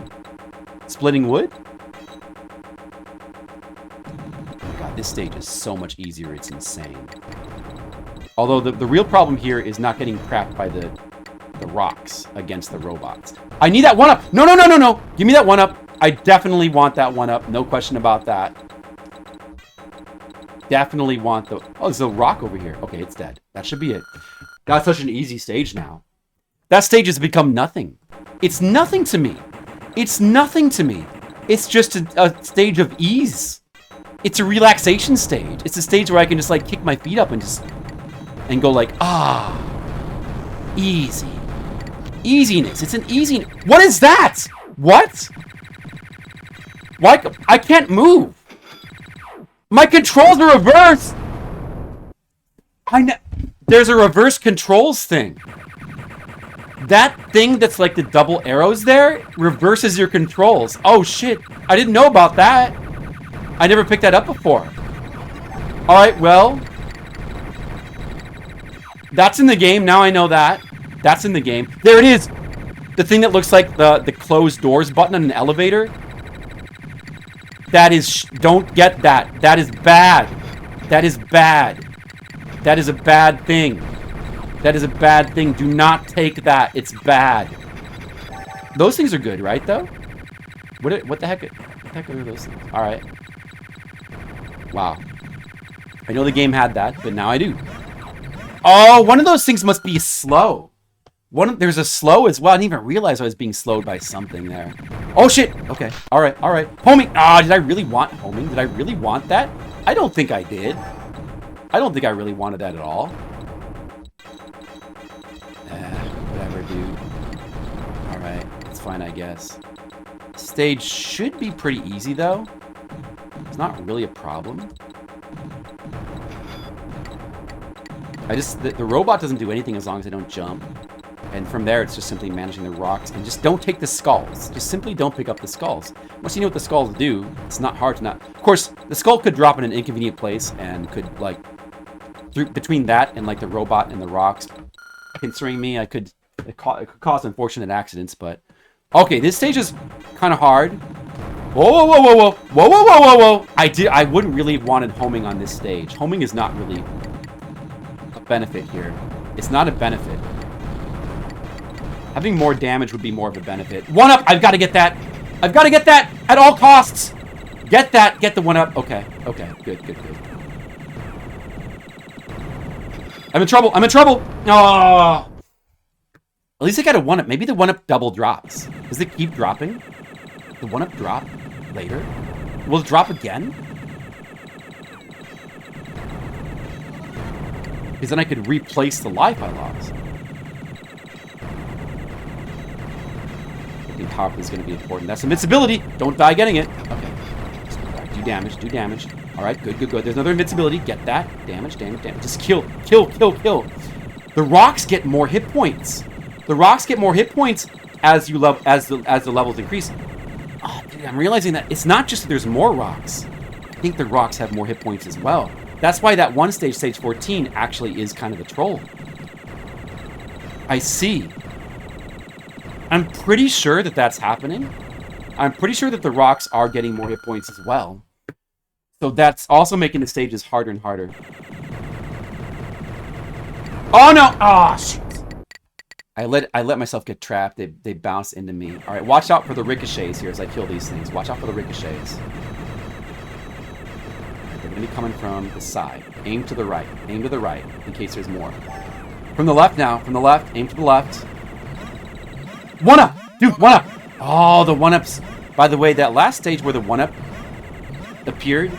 Splitting wood? Oh my god, this stage is so much easier, it's insane. Although the real problem here is not getting cracked by the rocks against the robots. I need that 1-up! No, no, no, no, no! Give me that 1-up! I definitely want that 1-up, no question about that. Definitely want the... Oh, there's a rock over here. Okay, it's dead. That should be it. That's such an easy stage now. That stage has become nothing. It's nothing to me. It's nothing to me. It's just a stage of ease. It's a relaxation stage. It's a stage where I can just like kick my feet up and just and go like, ah, easy. Easiness. It's an easy. What is that? What? Why? I can't move. My controls are reversed. There's a reverse controls thing. That thing that's like the double arrows there reverses your controls. Oh shit, I didn't know about that. I never picked that up before. Alright, well. That's in the game, now I know that. That's in the game. There it is! The thing that looks like the closed doors button on an elevator. That is, don't get that. That is bad. That is bad. That is a bad thing. That is a bad thing. Do not take that. It's bad. Those things are good, right, though? What the heck are those things? All right. Wow. I know the game had that, but now I do. Oh, one of those things must be slow. There's a slow as well. I didn't even realize I was being slowed by something there. Oh, shit. Okay. All right. All right. Homing. Ah, did I really want homing? Did I really want that? I don't think I did. I don't think I really wanted that at all. Whatever, dude. Alright, it's fine, I guess. Stage should be pretty easy, though. It's not really a problem. The robot doesn't do anything as long as I don't jump. And from there, it's just simply managing the rocks. And just don't take the skulls. Just simply don't pick up the skulls. Once you know what the skulls do, it's not hard to not... Of course, the skull could drop in an inconvenient place and could, like... between that and, like, the robot and the rocks pincering me, it could cause unfortunate accidents, but... Okay, this stage is kind of hard. Whoa, whoa, whoa, whoa, whoa. Whoa, whoa, whoa, whoa, whoa. I wouldn't really have wanted homing on this stage. Homing is not really a benefit here. It's not a benefit. Having more damage would be more of a benefit. 1-up! I've got to get that! I've got to get that at all costs! Get that! Get the 1-up. Okay. Okay. Good, good, good. I'm in trouble! I'm in trouble! Oh! At least I got a 1-up. Maybe the 1-up double drops. Does it keep dropping? The 1-up drop later? Will it drop again? Because then I could replace the life I lost. I think power up is going to be important. That's invincibility. Don't die getting it. Okay. Do damage. Do damage. All right. Good, good, good. There's another invincibility. Get that. Damage, damage, damage. Just kill. Kill, kill, kill. The rocks get more hit points. The rocks get more hit points as you love as the levels increase. Oh, dude, I'm realizing that it's not just that there's more rocks. I think the rocks have more hit points as well. That's why that one stage, stage 14, actually is kind of a troll. I see. I'm pretty sure that that's happening. I'm pretty sure that the rocks are getting more hit points as well. So that's also making the stages harder and harder. Oh no! Oh shit! I let myself get trapped. They bounce into me. All right, watch out for the ricochets here as I kill these things. Watch out for the ricochets. They're gonna be coming from the side. Aim to the right. Aim to the right in case there's more. From the left now. From the left. Aim to the left. 1-up! Dude, 1-up! Oh, the 1-ups. By the way, that last stage where the 1-up appeared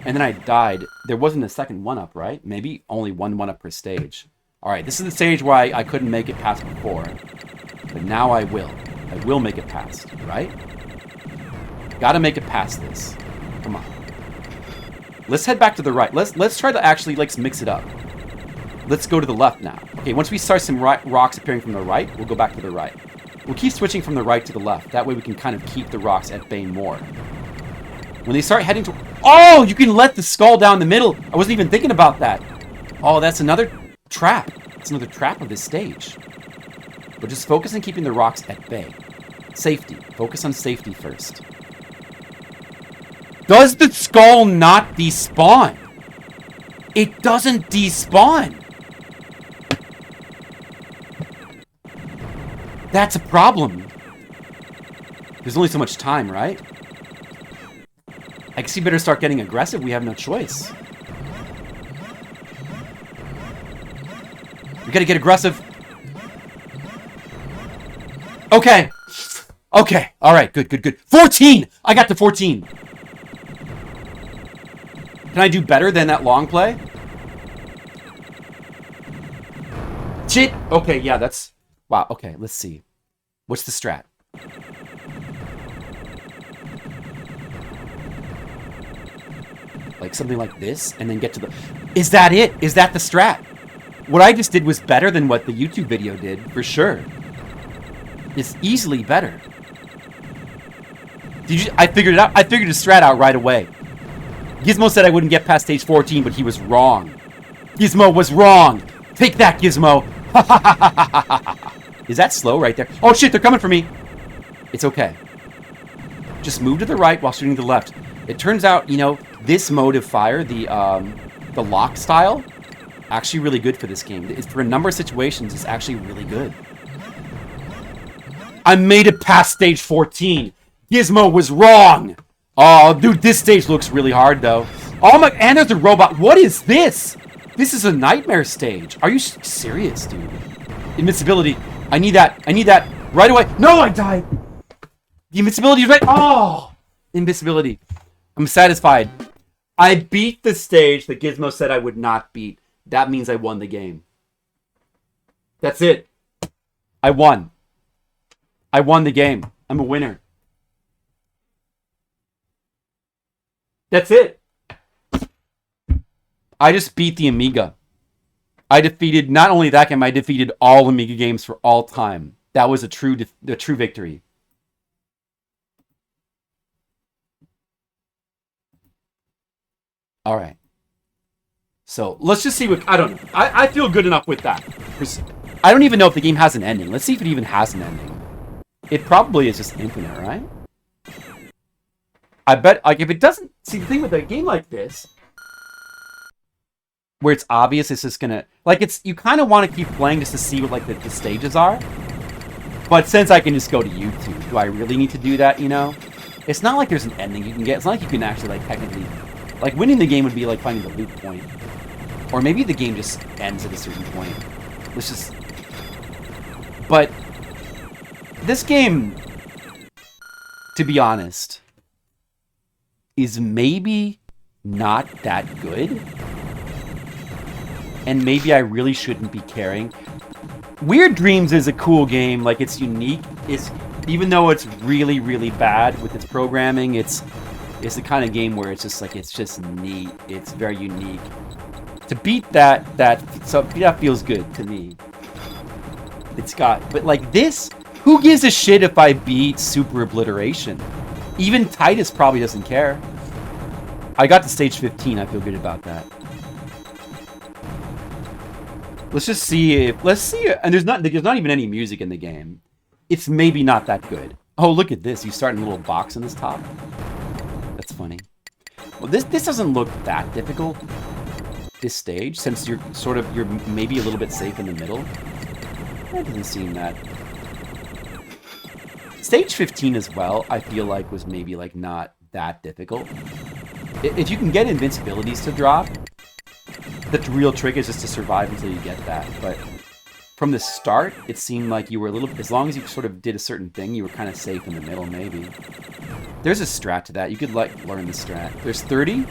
and then I died, there wasn't a second 1-up, right? Maybe only one 1-up per stage. Alright, this is the stage where I couldn't make it past before. But now I will. I will make it past, right? Gotta make it past this. Come on. Let's head back to the right. Let's try to actually, like, mix it up. Let's go to the left now. Okay, once we start some rocks appearing from the right, we'll go back to the right. We'll keep switching from the right to the left. That way we can kind of keep the rocks at bay more. When they start heading to... Oh, you can let the skull down the middle. I wasn't even thinking about that. Oh, that's another trap. It's another trap of this stage. But just focus on keeping the rocks at bay. Safety. Focus on safety first. Does the skull not despawn? It doesn't despawn. That's a problem. There's only so much time, right? I guess you better start getting aggressive. We have no choice. We gotta get aggressive. Okay. Okay. Alright, good, good, good. 14! I got to 14. Can I do better than that long play? Shit! Okay, yeah, that's... Wow, okay, let's see. What's the strat? Like something like this, and then get to the... Is that it? Is that the strat? What I just did was better than what the YouTube video did, for sure. It's easily better. I figured it out. I figured the strat out right away. Gizmo said I wouldn't get past stage 14, but he was wrong. Gizmo was wrong. Take that, Gizmo. Is that slow right there? Oh shit, they're coming for me. It's okay. Just move to the right while shooting to the left. It turns out, you know, this mode of fire, the lock style, actually really good for this game. It's, for a number of situations, it's actually really good. I made it past stage 14. Gizmo was wrong. Oh, dude, this stage looks really hard, though. Oh my, and there's a robot. What is this? This is a nightmare stage. Are you serious, dude? Invincibility. I need that. I need that right away. No, I died. The invincibility is right. Oh, invincibility. I'm satisfied. I beat the stage that Gizmo said I would not beat. That means I won the game. That's it. I won. I won the game. I'm a winner. That's it. I just beat the Amiga. I defeated, not only that game, I defeated all Amiga games for all time. That was a true victory. All right. So let's just see what, I don't know. I feel good enough with that. I don't even know if the game has an ending. Let's see if it even has an ending. It probably is just infinite, right? I bet, like, if it doesn't, see, the thing with a game like this, where it's obvious it's just gonna, like, it's, you kind of want to keep playing just to see what, like, the stages are. But since I can just go to YouTube, do I really need to do that, you know? It's not like there's an ending you can get. It's not like you can actually, like, technically, like, winning the game would be like finding the loop point. Or maybe the game just ends at a certain point. Let's just, but this game, to be honest, is maybe not that good. And maybe I really shouldn't be caring. Weird Dreams is a cool game. Like, it's unique. It's, even though it's really, really bad with its programming, it's the kind of game where it's just like, it's just neat. It's very unique. To beat that feels good to me. It's got, but like this, who gives a shit if I beat Super Obliteration? Even Titus probably doesn't care. I got to stage 15. I feel good about that. Let's just see if, and there's not even any music in the game. It's maybe not that good. Oh, look at this. You start in a little box in this top. That's funny. Well, this doesn't look that difficult, this stage, since you're maybe a little bit safe in the middle. That doesn't seem that. Stage 15 as well, I feel like was maybe like not that difficult. If you can get invincibilities to drop, the real trick is just to survive until you get that. But from the start, it seemed like you were a little, as long as you sort of did a certain thing, you were kind of safe in the middle, maybe. There's a strat to that. You could, like, learn the strat. There's 30? I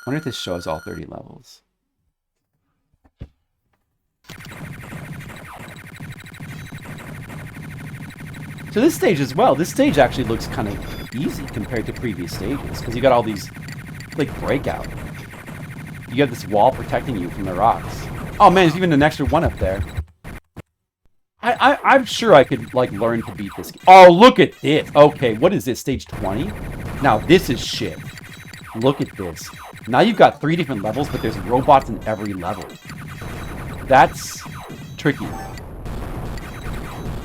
wonder if this shows all 30 levels. So this stage as well, this stage actually looks kind of easy compared to previous stages, because you got all these, like, breakout. You have this wall protecting you from the rocks. Oh man, there's even an extra one up there. I'm sure I could, like, learn to beat this game. Oh, look at this. Okay, what is this, stage 20? Now, this is shit. Look at this. Now you've got 3 different levels, but there's robots in every level. That's tricky.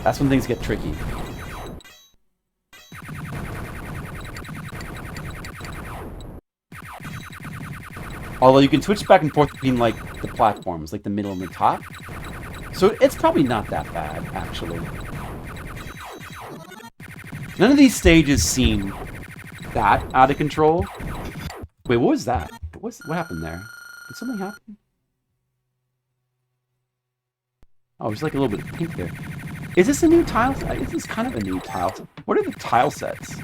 That's when things get tricky. Although you can switch back and forth between, like, the platforms, like the middle and the top. So it's probably not that bad, actually. None of these stages seem that out of control. Wait, what was that? What happened there? Did something happen? Oh, there's like a little bit of pink there. Is this a new tile set? This is kind of a new tile set. What are the tile sets?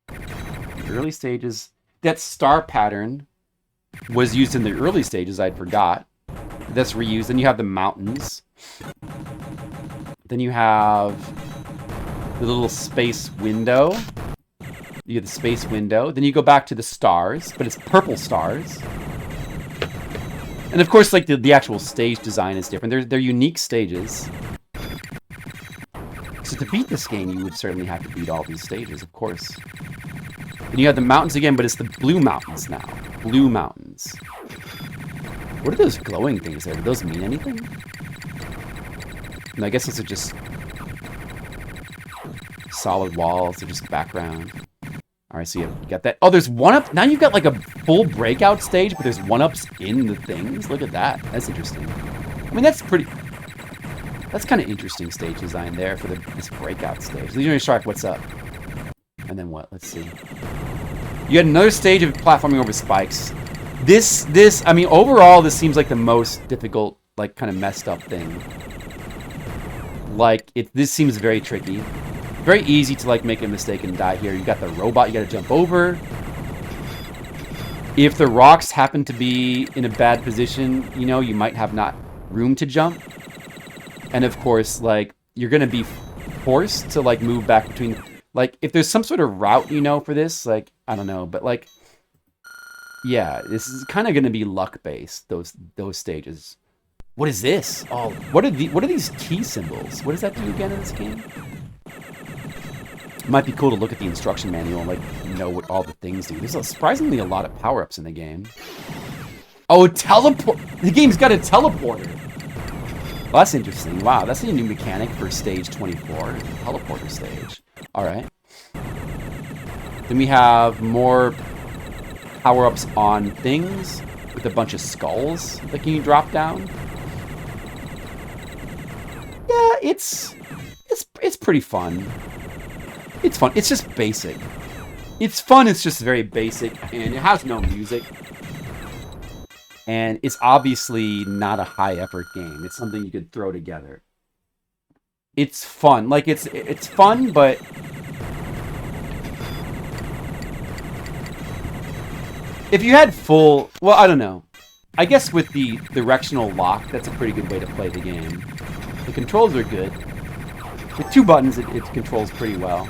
The early stages. That star pattern was used in the early stages, I forgot. That's reused. Then you have the mountains. Then you have the little space window. You get the space window. Then you go back to the stars, but it's purple stars. And of course, like, the actual stage design is different. They're unique stages. So to beat this game, you would certainly have to beat all these stages, of course. And you have the mountains again, but it's the blue mountains now. Blue mountains. What are those glowing things there? Do those mean anything? And I guess those are just solid walls. They're just background. Alright, so you got that. Oh, there's one-up. Now you've got like a full breakout stage, but there's one-ups in the things. Look at that. That's interesting. I mean, that's pretty... That's kind of interesting stage design there for this breakout stage. Legionary Shark, what's up? And then what? Let's see. You had another stage of platforming over spikes. This, I mean, overall, this seems like the most difficult, like, kind of messed up thing. Like, this seems very tricky. Very easy to, like, make a mistake and die here. You got the robot you gotta jump over. If the rocks happen to be in a bad position, you know, you might have not room to jump. And of course, like, you're gonna be forced to, like, move back between... Like, if there's some sort of route, you know, for this, like, I don't know, but, like, Yeah, this is kind of going to be luck based. Those stages. What is this? Oh, what are these T symbols? What does that do again in this game? It might be cool to look at the instruction manual and like know what all the things do. There's surprisingly a lot of power-ups in the game. Oh, teleport! The game's got a teleporter. Well, that's interesting. Wow, that's a new mechanic for stage 24, teleporter stage. All right. Then we have more power-ups on things with a bunch of skulls that can you drop down. Yeah, it's pretty fun. It's fun. It's just basic. It's fun. It's just very basic, and it has no music. And it's obviously not a high-effort game. It's something you could throw together. It's fun. Like it's fun, but if you had full, well, I don't know. I guess with the directional lock, that's a pretty good way to play the game. The controls are good. With 2 buttons, it controls pretty well.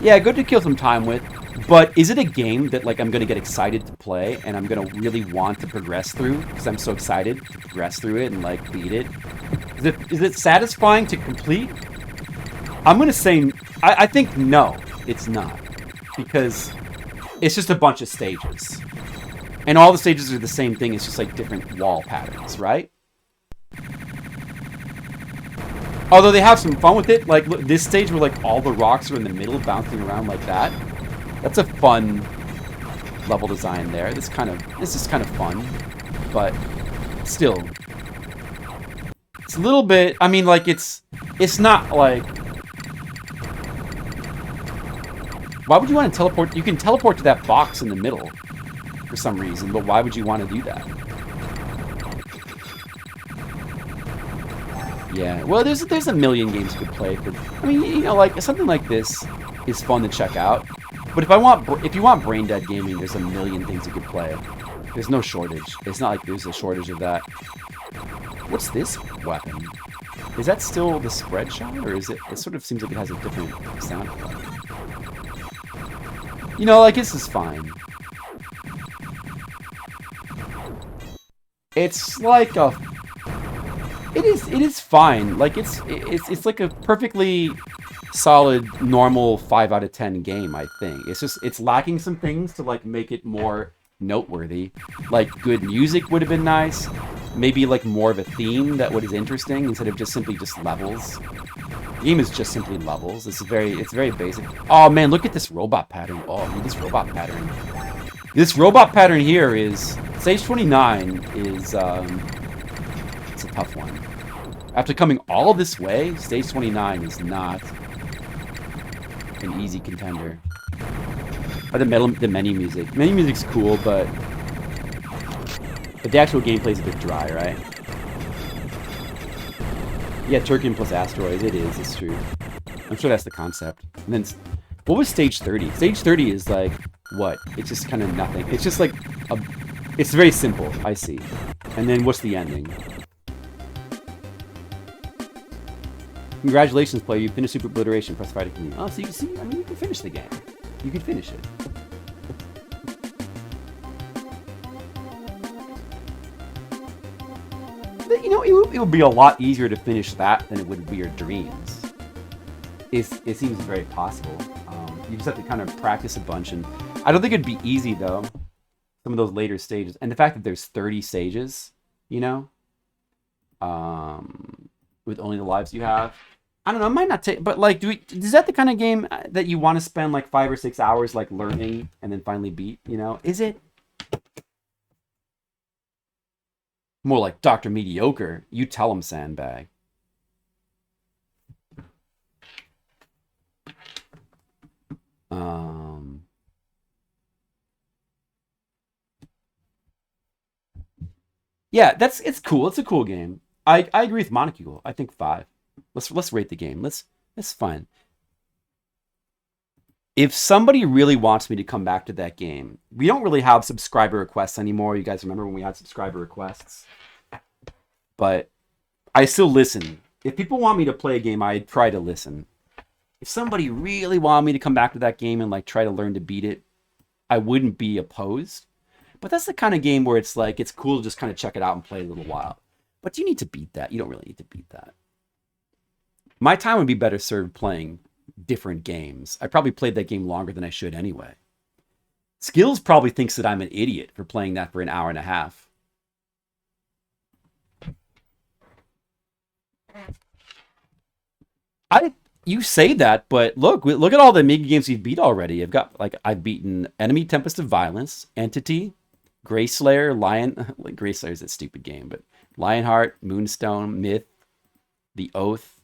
Yeah, good to kill some time with. But is it a game that like I'm going to get excited to play and I'm going to really want to progress through because I'm so excited to progress through it and like beat it? Is it satisfying to complete? I'm going to say, I think no, it's not. Because it's just a bunch of stages. And all the stages are the same thing, it's just like different wall patterns, right? Although they have some fun with it, like look, this stage where like all the rocks are in the middle bouncing around like that. That's a fun level design there. This is kind of fun, but still, it's a little bit. I mean, like it's not like. Why would you want to teleport? You can teleport to that box in the middle for some reason, but why would you want to do that? Yeah, well, there's a million games you could play. But I mean, you know, like something like this is fun to check out. But if you want brain dead gaming, there's a million things you could play. There's no shortage. It's not like there's a shortage of that. What's this weapon? Is that still the spread shot, or is it? It sort of seems like it has a different sound. You know, like this is fine. It's like a. It is fine. Like it's like a perfectly solid, normal 5 out of 10 game, I think. It's lacking some things to like make it more noteworthy. Like good music would have been nice. Maybe like more of a theme that was interesting instead of just simply just levels. The game is just simply levels. It's very basic. Oh man, look at this robot pattern. Oh, look at this robot pattern. This robot pattern here is stage 29 is it's a tough one. After coming all this way, stage 29 is not an easy contender. Or the menu music. Menu music's cool, but the actual gameplay is a bit dry, right? Yeah, Turrican plus asteroids. It is. It's true. I'm sure that's the concept. And then, what was stage 30? Stage 30 is like what? It's just kind of nothing. It's just like it's very simple. I see. And then what's the ending? Congratulations, player. You finished Super Obliteration. Press 5 to continue. Oh, so you can see. I mean, you can finish the game. You can finish it. But, you know, it would be a lot easier to finish that than it would be your dreams. It seems very possible. You just have to kind of practice a bunch, and I don't think it'd be easy though. Some of those later stages, and the fact that there's 30 stages, you know, with only the lives you have. I don't know, it might not take, but like, is that the kind of game that you want to spend like 5 or 6 hours like learning and then finally beat, you know? Is it? More like Dr. Mediocre. You tell him, Sandbag. Yeah, it's cool. It's a cool game. I agree with Monocule. I think 5. Let's rate the game. It's fine. If somebody really wants me to come back to that game, we don't really have subscriber requests anymore. You guys remember when we had subscriber requests? But I still listen. If people want me to play a game, I try to listen. If somebody really wanted me to come back to that game and like try to learn to beat it, I wouldn't be opposed. But that's the kind of game where it's like, it's cool to just kind of check it out and play a little while. But you need to beat that. You don't really need to beat that. My time would be better served playing different games. I probably played that game longer than I should anyway. Skills probably thinks that I'm an idiot for playing that for an hour and a half. You say that, but look at all the Amiga games you've beat already. I've beaten Enemy Tempest of Violence, Entity, Greyslayer, Greyslayer is a stupid game, but Lionheart, Moonstone, Myth, The Oath,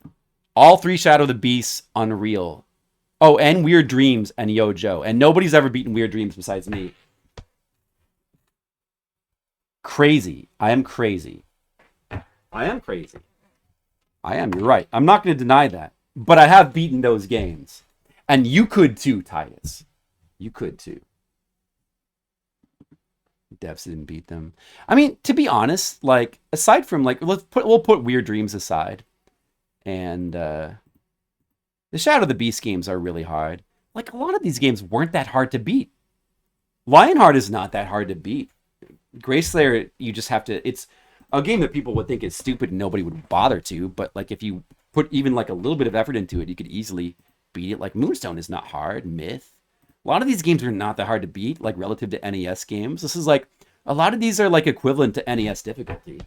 all 3 Shadow of the Beasts, Unreal. Oh, and Weird Dreams and Yo-Jo. And nobody's ever beaten Weird Dreams besides me. Crazy. I am crazy. You're right. I'm not going to deny that. But I have beaten those games. And you could too, Titus. You could too. Devs didn't beat them. I mean, to be honest, like, aside from, like, we'll put Weird Dreams aside. And the Shadow of the Beast games are really hard. Like, a lot of these games weren't that hard to beat. Lionheart is not that hard to beat. Greyslayer, you just have to... It's a game that people would think is stupid and nobody would bother to, but, like, if you put even, like, a little bit of effort into it, you could easily beat it. Like, Moonstone is not hard. Myth. A lot of these games are not that hard to beat, like, relative to NES games. This is, like... A lot of these are, like, equivalent to NES difficulty.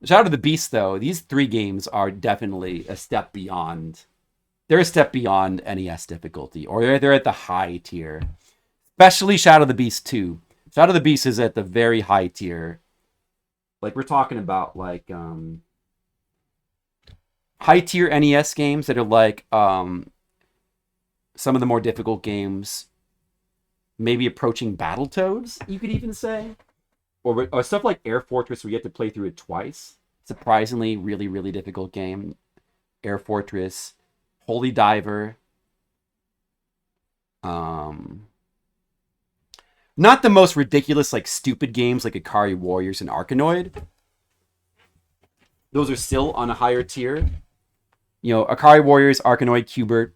Shadow of the Beast, though, these 3 games are definitely a step beyond... They're a step beyond NES difficulty, or they're at the high tier. Especially Shadow of the Beast 2. Shadow of the Beast is at the very high tier. Like, we're talking about, like, high tier NES games that are like some of the more difficult games, maybe approaching Battletoads, you could even say. Or stuff like Air Fortress where you have to play through it twice. Surprisingly, really, really difficult game. Air Fortress, Holy Diver. Not the most ridiculous, like, stupid games like Ikari Warriors and Arkanoid. Those are still on a higher tier. You know, Ikari Warriors, Arkanoid, Qbert.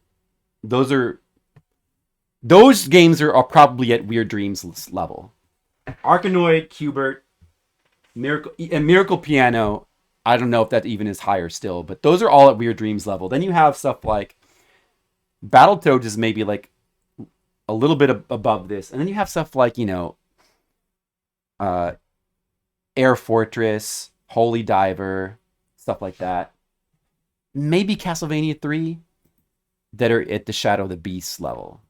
Those games are probably at Weird Dreams level. Arkanoid, Qbert, Miracle Piano. I don't know if that even is higher still, but those are all at Weird Dreams level. Then you have stuff like Battletoads is maybe like a little bit above this. And then you have stuff like, you know, Air Fortress, Holy Diver, stuff like that. Maybe Castlevania 3 that are at the Shadow of the Beast level.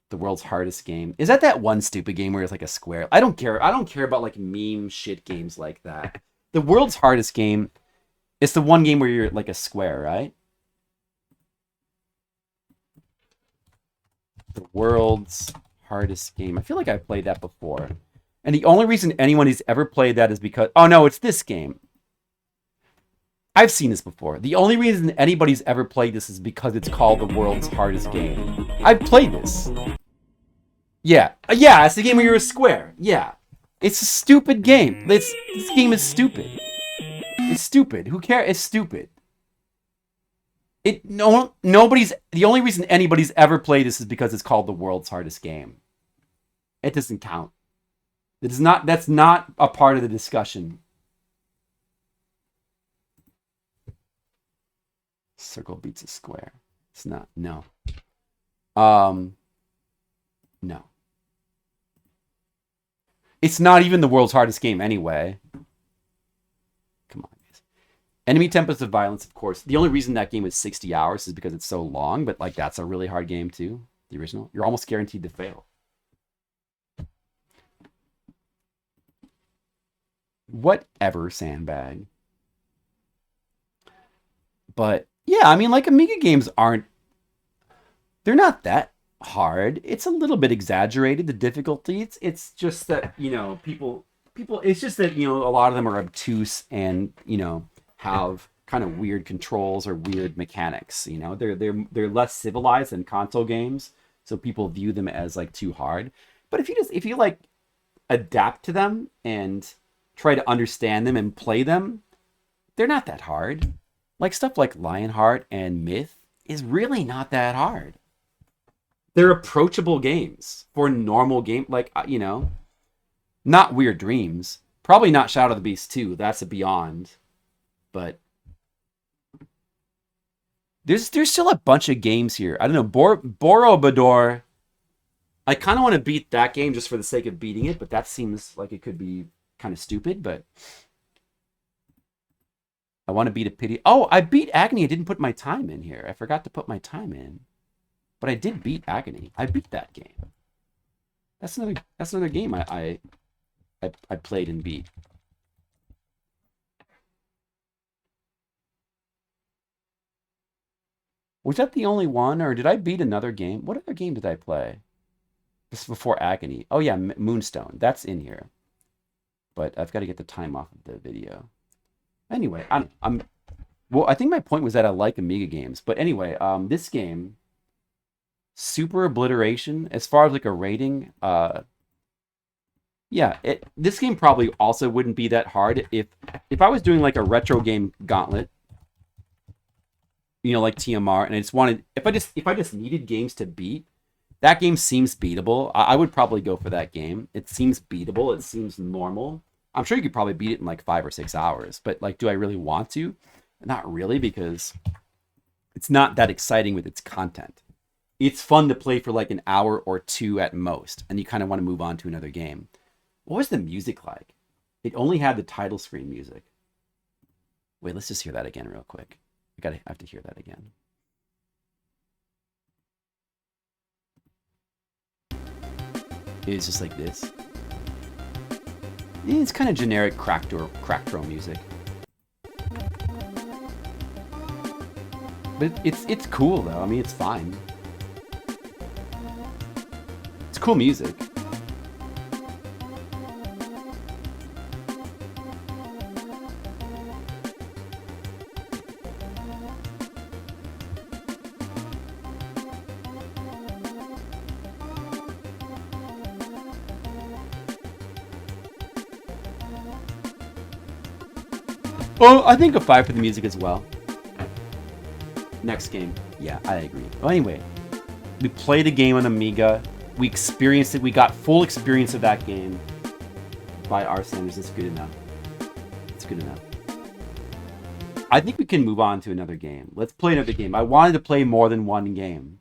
The world's hardest game. Is that one stupid game where it's like a square? I don't care. I don't care about like meme shit games like that. The world's hardest game is the one game where you're like a square, right? The world's hardest game. I feel like I've played that before. And the only reason anyone has ever played that is because... Oh, no, it's this game. I've seen this before. The only reason anybody's ever played this is because it's called the world's hardest game. I've played this. Yeah. Yeah, it's the game where you're a square. Yeah. It's a stupid game. This game is stupid. It's stupid. Who cares? It's stupid. Nobody's... The only reason anybody's ever played this is because it's called the world's hardest game. It doesn't count. That's not a part of the discussion. Circle beats a square. It's not. No. No. It's not even the world's hardest game anyway. Come on, guys. Enemy Tempest of Violence, of course. The only reason that game is 60 hours is because it's so long, but like that's a really hard game too. The original. You're almost guaranteed to fail. Whatever, Sandbag. But yeah, I mean, like, Amiga games they're not that hard. It's a little bit exaggerated, the difficulty. It's just that, you know, people, it's just that, you know, a lot of them are obtuse and, you know, have kind of weird controls or weird mechanics, you know. They're less civilized than console games, so people view them as, like, too hard. But if you like, adapt to them and try to understand them and play them, they're not that hard. Like, stuff like Lionheart and Myth is really not that hard. they're approachable games for normal game, like, not Weird Dreams. Probably not Shadow of the Beast 2. That's a beyond. But there's still a bunch of games here. I don't know. Borobudur. I kind of want to beat that game just for the sake of beating it, but that seems like it could be kind of stupid. But I want to beat a pity. Oh, I beat Agony. I didn't put my time in here. I forgot to put my time in. But I did beat Agony. I beat that game. That's another game I played and beat. Was that the only one, or did I beat another game? What other game did I play? This is before Agony. Oh yeah, Moonstone. That's in here. But I've got to get the time off of the video. Anyway, well, I think my point was that I like Amiga games. But anyway, this game, Super Obliteration, as far as like a rating, yeah, this game probably also wouldn't be that hard if I was doing like a retro game gauntlet, like TMR, and I just wanted, if I just needed games to beat, that game seems beatable. I would probably go for that game. It seems beatable. It seems normal. I'm sure you could probably beat it in like 5 or 6 hours, but like, do I really want to? Not really, because it's not that exciting with its content. It's fun to play for like an hour or 2 at most, and you kind of want to move on to another game. What was the music like? It only had the title screen music. Wait, let's just hear that again real quick. I have to hear that again. It's just like this. It's kind of generic crack draw music. But it's cool though. I mean, it's fine. It's cool music. Oh, I think a 5 for the music as well. Next game. Yeah, I agree. Well, anyway, we played a game on Amiga. We experienced it. We got full experience of that game. By our standards, it's good enough. It's good enough. I think we can move on to another game. Let's play another game. I wanted to play more than one game.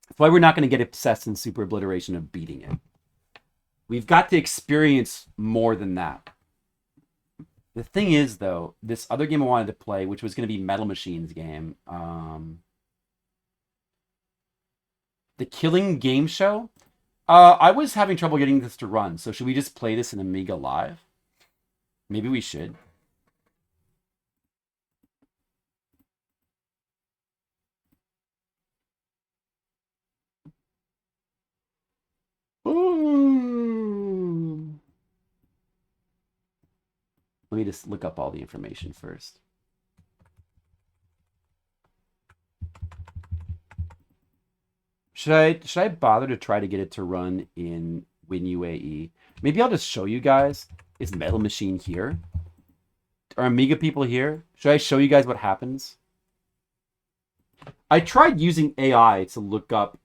That's why we're not going to get obsessed in Super Obliteration of beating it. We've got to experience more than that. The thing is, though, this other game I wanted to play, which was going to be Metal Machine's game, the Killing Game Show, I was having trouble getting this to run, so should we just play this in Amiga Live? Maybe we should. Ooh. Let me just look up all the information first. Should I bother to try to get it to run in WinUAE? Maybe I'll just show you guys. Is Metal Machine here? Are Amiga people here? Should I show you guys what happens? I tried using AI to look up